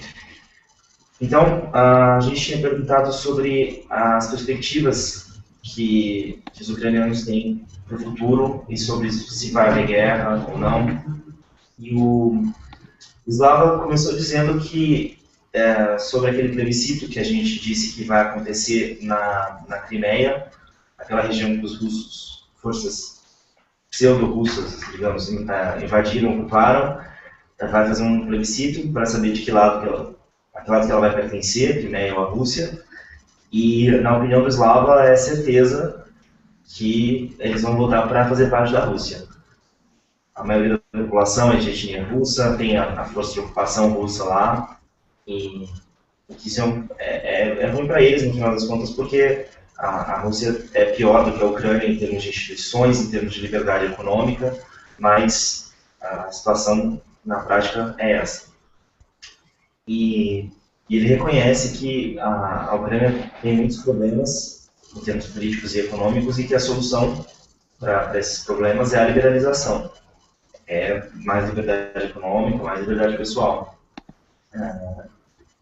Então, a gente tinha perguntado sobre as perspectivas que os ucranianos têm para o futuro e sobre se vai haver guerra ou não. E o Slava começou dizendo que sobre aquele plebiscito que a gente disse que vai acontecer na Crimeia, aquela região que os russos, forças pseudo-russas, digamos, invadiram, ocuparam, vai fazer um plebiscito para saber de que lado que ela vai pertencer, a Crimeia ou a Rússia, e na opinião do Slava é certeza que eles vão voltar para fazer parte da Rússia. A maioria da população é de etnia russa, tem a força de ocupação russa lá, e isso é ruim para eles no final das contas, porque a Rússia é pior do que a Ucrânia em termos de instituições, em termos de liberdade econômica, mas a situação na prática é essa. E ele reconhece que a Ucrânia tem muitos problemas em termos políticos e econômicos e que a solução para esses problemas é a liberalização. É mais liberdade econômica, mais liberdade pessoal.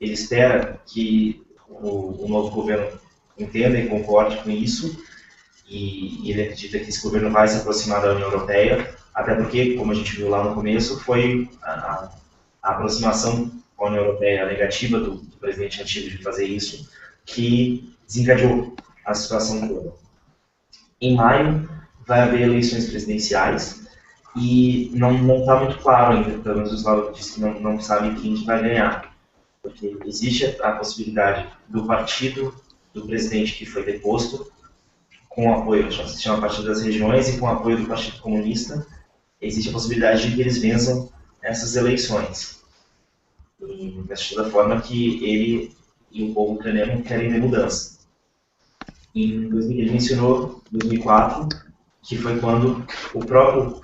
Ele espera que o novo governo entenda e concorde com isso, e ele acredita que esse governo vai se aproximar da União Europeia, até porque, como a gente viu lá no começo, foi a aproximação com a União Europeia negativa do presidente antigo de fazer isso, que desencadeou a situação toda. Em maio, vai haver eleições presidenciais, e não está muito claro ainda, pelo menos o Slava disse que não sabe quem que vai ganhar, porque existe a possibilidade do partido do presidente que foi deposto, com apoio, se chama Partido das Regiões, e com apoio do Partido Comunista, existe a possibilidade de que eles vençam essas eleições. Mas de toda forma que ele e o povo ucraniano querem ver mudança. Ele mencionou 2004, que foi quando o próprio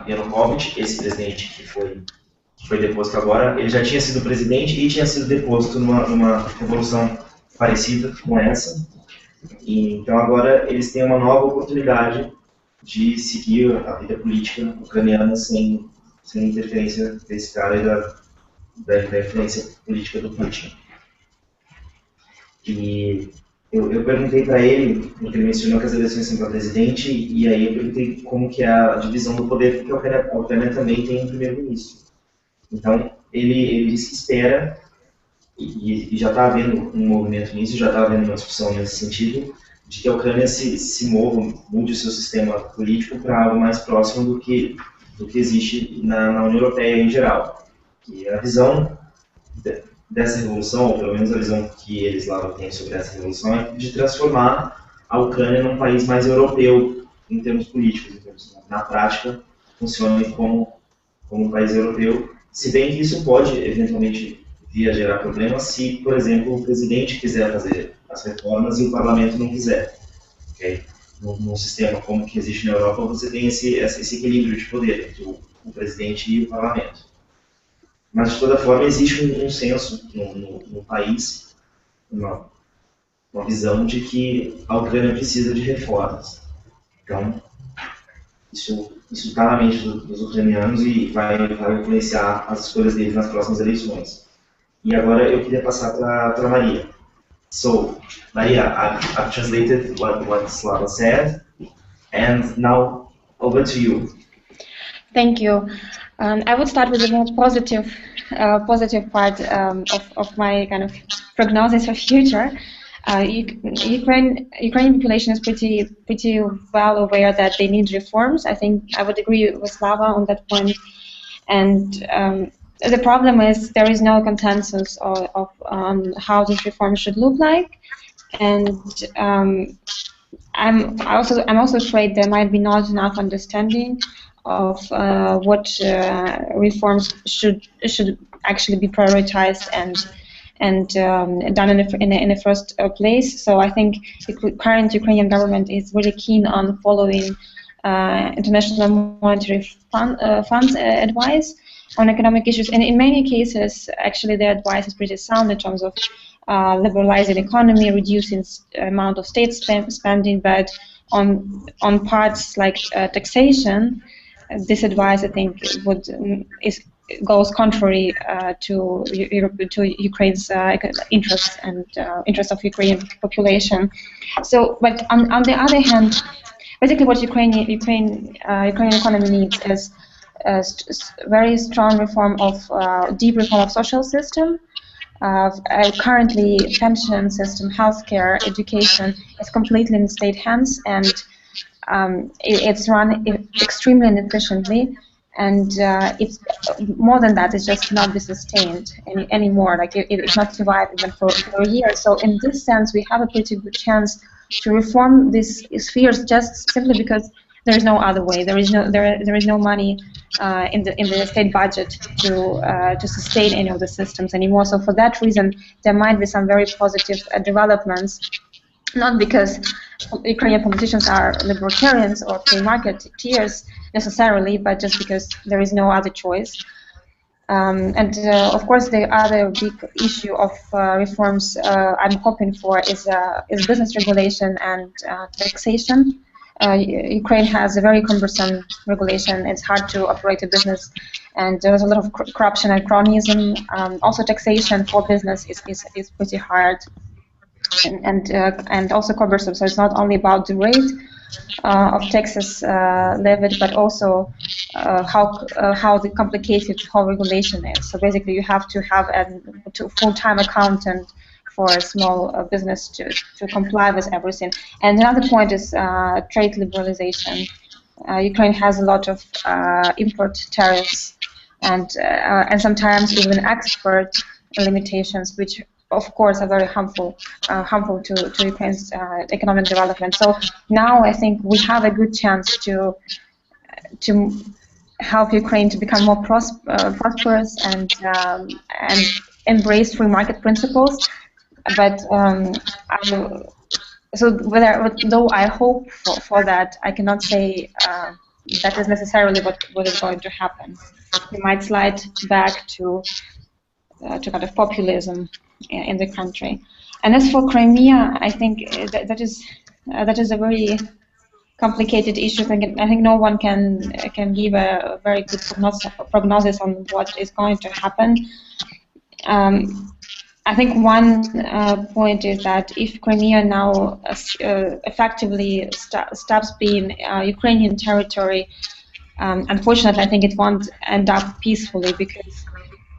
Yanukovych, esse presidente que foi deposto agora, ele já tinha sido presidente e tinha sido deposto numa revolução parecida com essa. E, então agora eles têm uma nova oportunidade de seguir a vida política ucraniana sem interferência desse cara e da influência política do Putin. E eu perguntei para ele, porque ele mencionou que as eleições são para presidente, e aí eu perguntei como que é a divisão do poder, porque a Ucrânia também tem um primeiro-ministro. Então ele disse que espera, e já está havendo um movimento nisso, já está havendo uma discussão nesse sentido, de que a Ucrânia se mude o seu sistema político para algo mais próximo do que existe na União Europeia em geral. E a visão dessa revolução, ou pelo menos a visão que eles lá têm sobre essa revolução, é de transformar a Ucrânia num país mais europeu em termos políticos. Na prática, funcione como um país europeu, se bem que isso pode, eventualmente, vir a gerar problemas se, por exemplo, o presidente quiser fazer as reformas e o parlamento não quiser. Okay? Num sistema como que existe na Europa, você tem esse equilíbrio de poder entre o presidente e o parlamento. Mas, de toda forma, existe um senso no país, uma visão de que a Ucrânia precisa de reformas. Então, isso está na mente dos ucranianos e vai influenciar as escolhas deles nas próximas eleições. E agora eu queria passar para Maria. So, Maria, I've translated what Slava said, and now over to you. Thank you. I would start with the more positive part of my kind of prognosis for future. Ukrainian population is pretty well aware that they need reforms. I think I would agree with Slava on that point. And the problem is there is no consensus of how this reform should look like, and I'm also afraid there might be not enough understanding of what reforms should actually be prioritized and done in the first place. So I think the current Ukrainian government is really keen on following International Monetary Fund's advice on economic issues, and in many cases, actually, their advice is pretty sound in terms of liberalizing the economy, reducing amount of state spending, but on parts like taxation, this advice, I think, goes contrary to Ukraine's interests and interests of Ukrainian population. So, but on the other hand, basically, what Ukrainian economy needs is a very strong reform of deep reform of social system. Currently, pension system, healthcare, education is completely in state hands, and it's run extremely inefficiently. And it's more than that; it just cannot be sustained anymore. Like it cannot survive even for a year. So, in this sense, we have a pretty good chance to reform these spheres, just simply because there is no other way. There is no money in the state budget to sustain any of the systems anymore. So for that reason, there might be some very positive developments. Not because Ukrainian politicians are libertarians or free marketeers necessarily, but just because there is no other choice. And of course, the other big issue of reforms I'm hoping for is business regulation and taxation. Ukraine has a very cumbersome regulation. It's hard to operate a business, and there's a lot of corruption and cronyism. Also, taxation for business is pretty hard and also cumbersome. So it's not only about the rate of taxes levied, but also how the complicated whole regulation is. So basically, you have to have a full-time accountant for a small business to comply with everything. And another point is trade liberalization. Ukraine has a lot of import tariffs and sometimes even export limitations, which of course are very harmful to Ukraine's economic development. So now I think we have a good chance to help Ukraine to become more prosperous and embrace free market principles. But though I hope for that, I cannot say that is necessarily what is going to happen. We might slide back to kind of populism in the country. And as for Crimea, I think that is a very complicated issue. I think no one can give a very good prognosis on what is going to happen. I think one point is that if Crimea now effectively stops being Ukrainian territory, unfortunately, I think it won't end up peacefully, because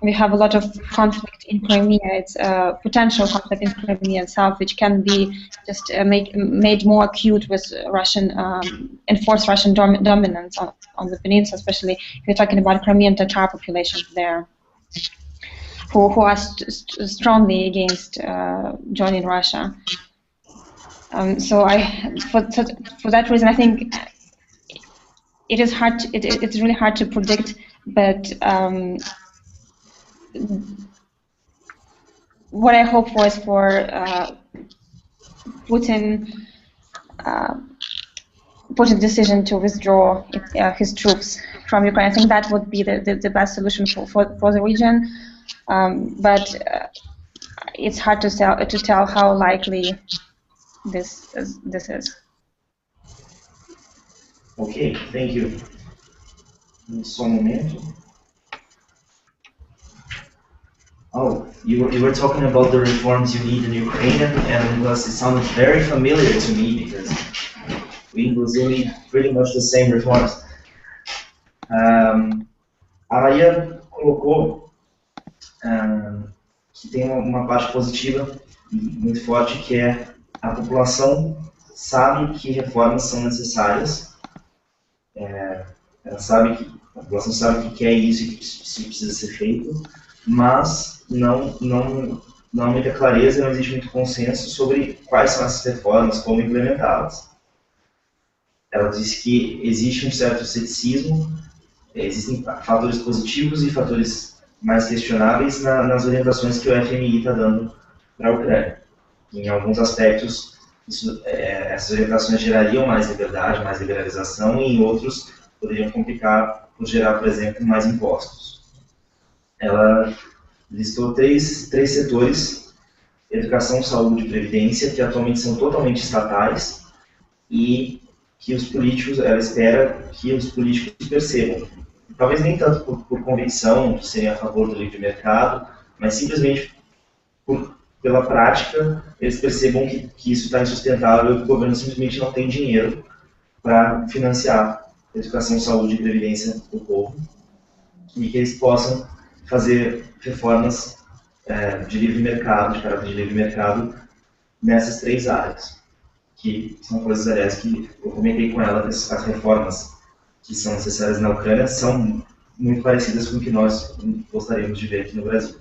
we have a lot of conflict in Crimea. It's potential conflict in Crimea itself, which can be just made more acute with enforced Russian dominance on the peninsula, especially if you're talking about Crimean Tatar populations there, who are strongly against joining Russia. So for that reason, I think it is hard. It's really hard to predict, but what I hope for is for Putin's decision to withdraw his troops from Ukraine. I think that would be the best solution for the region. But it's hard to tell how likely this is. Okay, thank you. Só momento. Oh, you were talking about the reforms you need in Ukraine, and it sounded very familiar to me, because we in Brazil need pretty much the same reforms. A Maria colocou que tem uma parte positiva muito forte, que é a população sabe que reformas são necessárias, ela sabe que A população sabe o que é isso e que isso precisa ser feito, mas não há muita clareza, não existe muito consenso sobre quais são essas reformas, como implementá-las. Ela disse que existe um certo ceticismo, existem fatores positivos e fatores mais questionáveis nas orientações que o FMI está dando para a Ucrânia. Em alguns aspectos, essas orientações gerariam mais liberdade, mais liberalização, e em outros poderiam complicar por gerar, por exemplo, mais impostos. Ela listou três setores: educação, saúde e previdência, que atualmente são totalmente estatais, e que os políticos, ela espera que os políticos percebam, talvez nem tanto por convicção, que serem a favor do livre mercado, mas simplesmente pela prática, eles percebam que isso está insustentável e que o governo simplesmente não tem dinheiro para financiar educação, saúde e previdência do povo, e que eles possam fazer reformas de livre mercado, de caráter de livre mercado, nessas três áreas, que são coisas, aliás, que eu comentei com ela, que as reformas que são necessárias na Ucrânia são muito parecidas com o que nós gostaríamos de ver aqui no Brasil.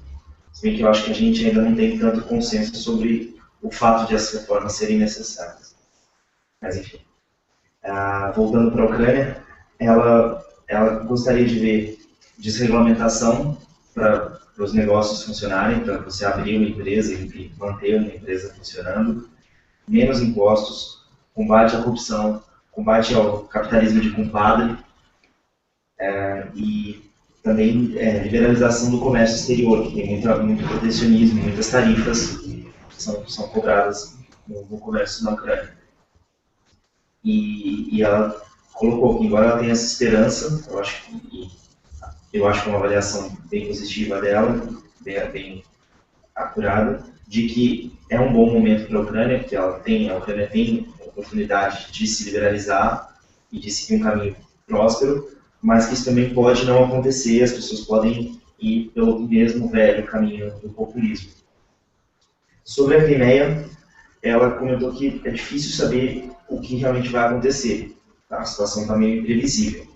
Se bem que eu acho que a gente ainda não tem tanto consenso sobre o fato de essas reformas serem necessárias. Mas, enfim. Voltando para a Ucrânia, ela gostaria de ver desregulamentação para os negócios funcionarem, para você abrir uma empresa e manter uma empresa funcionando, menos impostos, combate à corrupção, combate ao capitalismo de compadre, e também liberalização do comércio exterior, que tem muito protecionismo, muitas tarifas que são cobradas no comércio na Ucrânia. E ela colocou que, embora ela tenha essa esperança, eu acho que é uma avaliação bem positiva dela, bem acurada, de que é um bom momento para a Ucrânia, porque a Ucrânia tem a oportunidade de se liberalizar e de seguir um caminho próspero, mas que isso também pode não acontecer, as pessoas podem ir pelo mesmo velho caminho do populismo. Sobre a Crimeia, ela comentou que é difícil saber o que realmente vai acontecer, tá? A situação está meio imprevisível.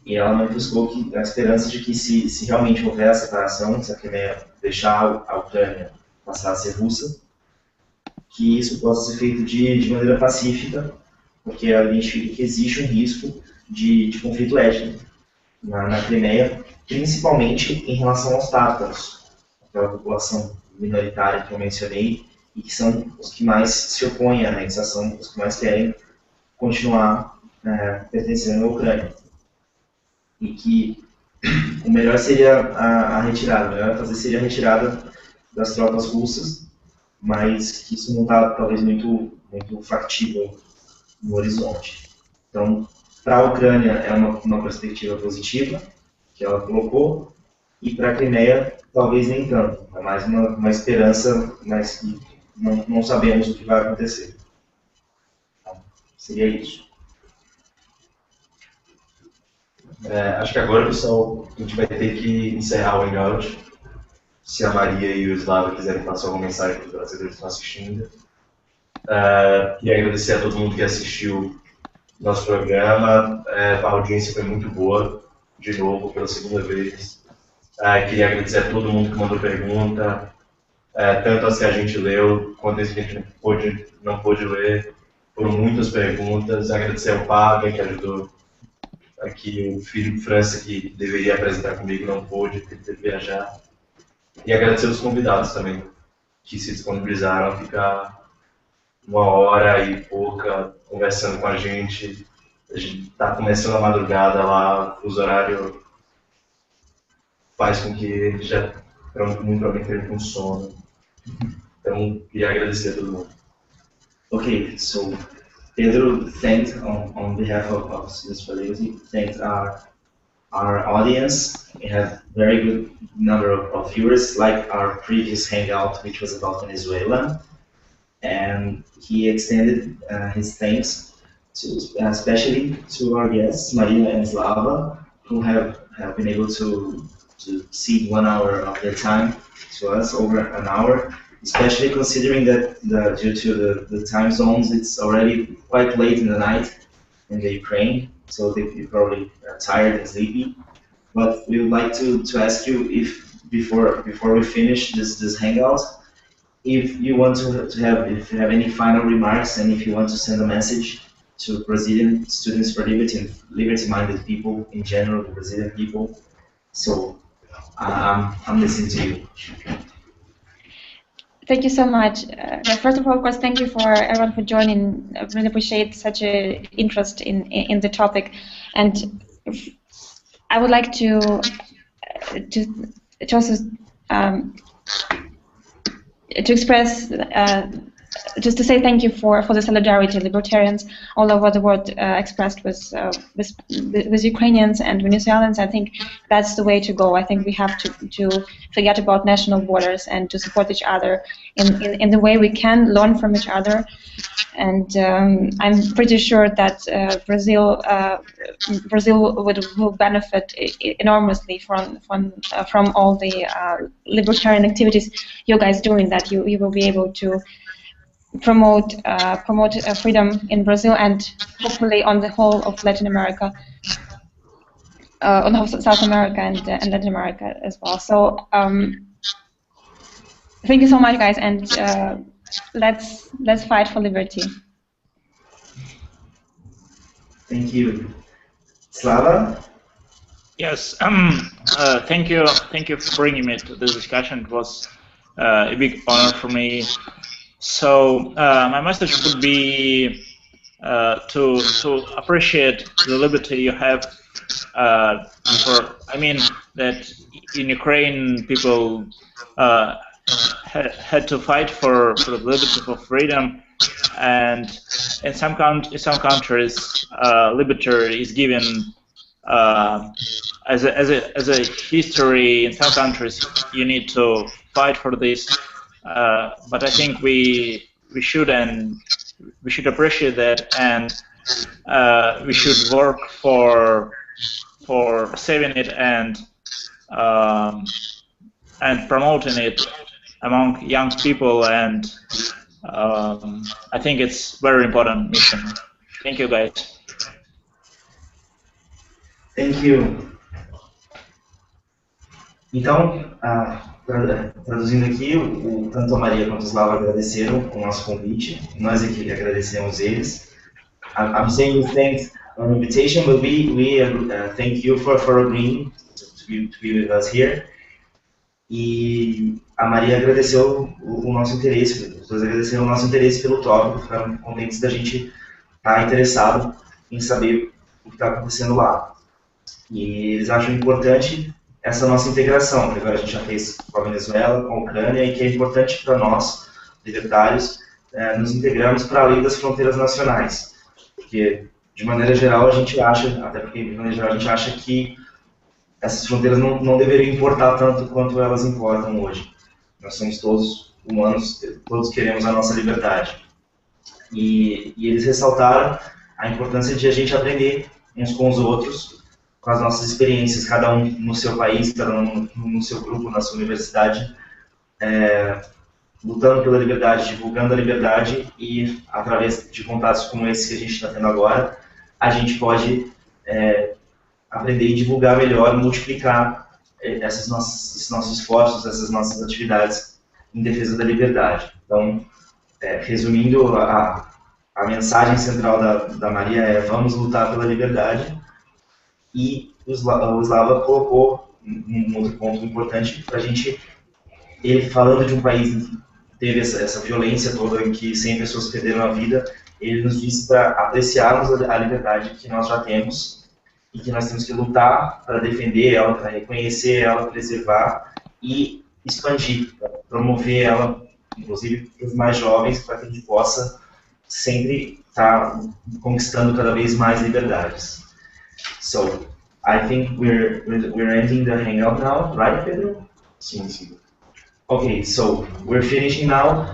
E ela manifestou que a esperança de que se realmente houver a separação, se a Crimeia deixar a Ucrânia passar a ser russa, que isso possa ser feito de maneira pacífica, porque ela identifica que existe um risco de conflito étnico na Crimeia, principalmente em relação aos tártaros, aquela população minoritária que eu mencionei, e que são os que mais se opõem à anexação, os que mais querem continuar pertencendo à Ucrânia. E que o melhor seria a retirada, o melhor a fazer seria a retirada das tropas russas, mas que isso não está talvez muito factível no horizonte. Então, para a Ucrânia é uma perspectiva positiva, que ela colocou, e para a Crimeia talvez nem tanto, é mais uma esperança, mas que não sabemos o que vai acontecer. Então, seria isso. Acho que agora, pessoal, a gente vai ter que encerrar o Hangout. Se a Maria e o Slava quiserem passar alguma mensagem para os brasileiros que estão assistindo. Queria agradecer a todo mundo que assistiu nosso programa. A audiência foi muito boa, de novo, pela segunda vez. Queria agradecer a todo mundo que mandou pergunta, tanto as que a gente leu, quanto as que a gente não pôde ler. Foram muitas perguntas. Agradecer ao Pablo, que ajudou aqui, o Filipe França, que deveria apresentar comigo, não pôde, teve que viajar. E agradecer os convidados também, que se disponibilizaram a ficar 1 hora e pouca conversando com a gente. A gente está começando a madrugada lá, o horário faz com que já muito provavelmente esteja com sono. Então, queria agradecer a todo mundo. Okay, so Pedro thanked on behalf of Students for Liberty, thanked our audience. We have very good number of viewers, like our previous hangout, which was about Venezuela. And he extended his thanks especially to our guests, Maria and Slava, who have been able to cede 1 hour of their time to us, over an hour, especially considering that due to the time zones, it's already quite late in the night in the Ukraine, so they're probably tired and sleepy. But we would like to ask you if before we finish this hangout, if you want if you have any final remarks, and if you want to send a message to Brazilian Students for Liberty and liberty-minded people in general, the Brazilian people. So I'm listening to you. Thank you so much. First of all, of course, thank you for everyone for joining. I really appreciate such an interest in the topic, and I would like to also to express, just to say thank you for the solidarity libertarians all over the world expressed with Ukrainians and Venezuelans. I think that's the way to go. I think we have to forget about national borders and to support each other in the way we can, learn from each other. And I'm pretty sure that Brazil will benefit enormously from all the libertarian activities you guys doing. That you will be able to promote freedom in Brazil and hopefully on the whole of Latin America, on South America and Latin America as well. So thank you so much, guys, and let's fight for liberty. Thank you, Slava. Yes. Thank you for bringing me to this discussion. It was a big honor for me. So my message would be to appreciate the liberty you have. I mean that in Ukraine people had to fight for the liberty, for freedom, and in some countries liberty is given as a history. In some countries you need to fight for this. But I think we should appreciate that, and we should work for saving it and promoting it among young people. And I think it's very important mission. Thank you, guys. Thank you. Então, traduzindo aqui, tanto a Maria quanto o Slava agradeceram o nosso convite. Nós aqui agradecemos eles. I'm saying thanks on the invitation, but we thank you for agreeing to be with us here. E a Maria agradeceu o nosso interesse, os dois agradeceram o nosso interesse pelo tópico, ficaram contentes da gente estar interessado em saber o que está acontecendo lá. E eles acham importante essa nossa integração, que agora a gente já fez com a Venezuela, com a Ucrânia, e que é importante para nós, libertários, nos integrarmos para além das fronteiras nacionais. Porque, de maneira geral, a gente acha, até porque de maneira geral a gente acha que essas fronteiras não deveriam importar tanto quanto elas importam hoje. Nós somos todos humanos, todos queremos a nossa liberdade. E eles ressaltaram a importância de a gente aprender uns com os outros, com as nossas experiências, cada um no seu país, cada um no seu grupo, na sua universidade, lutando pela liberdade, divulgando a liberdade, e através de contatos como esse que a gente está tendo agora, a gente pode aprender e divulgar melhor, multiplicar esses nossos esforços, essas nossas atividades em defesa da liberdade. Então, resumindo, a mensagem central da Maria é: vamos lutar pela liberdade. E o Slava colocou um outro ponto importante para a gente, ele falando de um país que teve essa violência toda, em que 100 pessoas perderam a vida, ele nos disse para apreciarmos a liberdade que nós já temos e que nós temos que lutar para defender ela, para reconhecer ela, preservar e expandir, para promover ela, inclusive para os mais jovens, para que a gente possa sempre estar conquistando cada vez mais liberdades. So, I think we're ending the hangout now, right, Pedro? Sim, sim. Okay, so we're finishing now.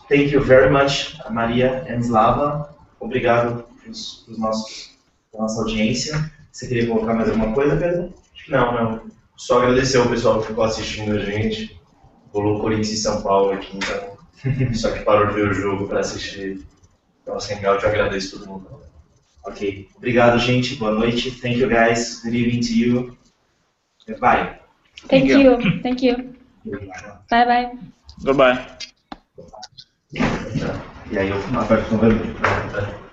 Thank you very much, Maria and Slava. Obrigado para nossa audiência. Você queria colocar mais alguma coisa, Pedro? Não. Só agradecer ao pessoal que ficou assistindo a gente. Rolou Corinthians e São Paulo aqui, então. Só que parou de ver o jogo para assistir o nosso hangout. Eu agradeço todo mundo. Ok. Obrigado, gente. Boa noite. Thank you, guys. Good evening to you. Bye. Thank you. Thank you. Bye bye. Goodbye. E aí eu aperto o número.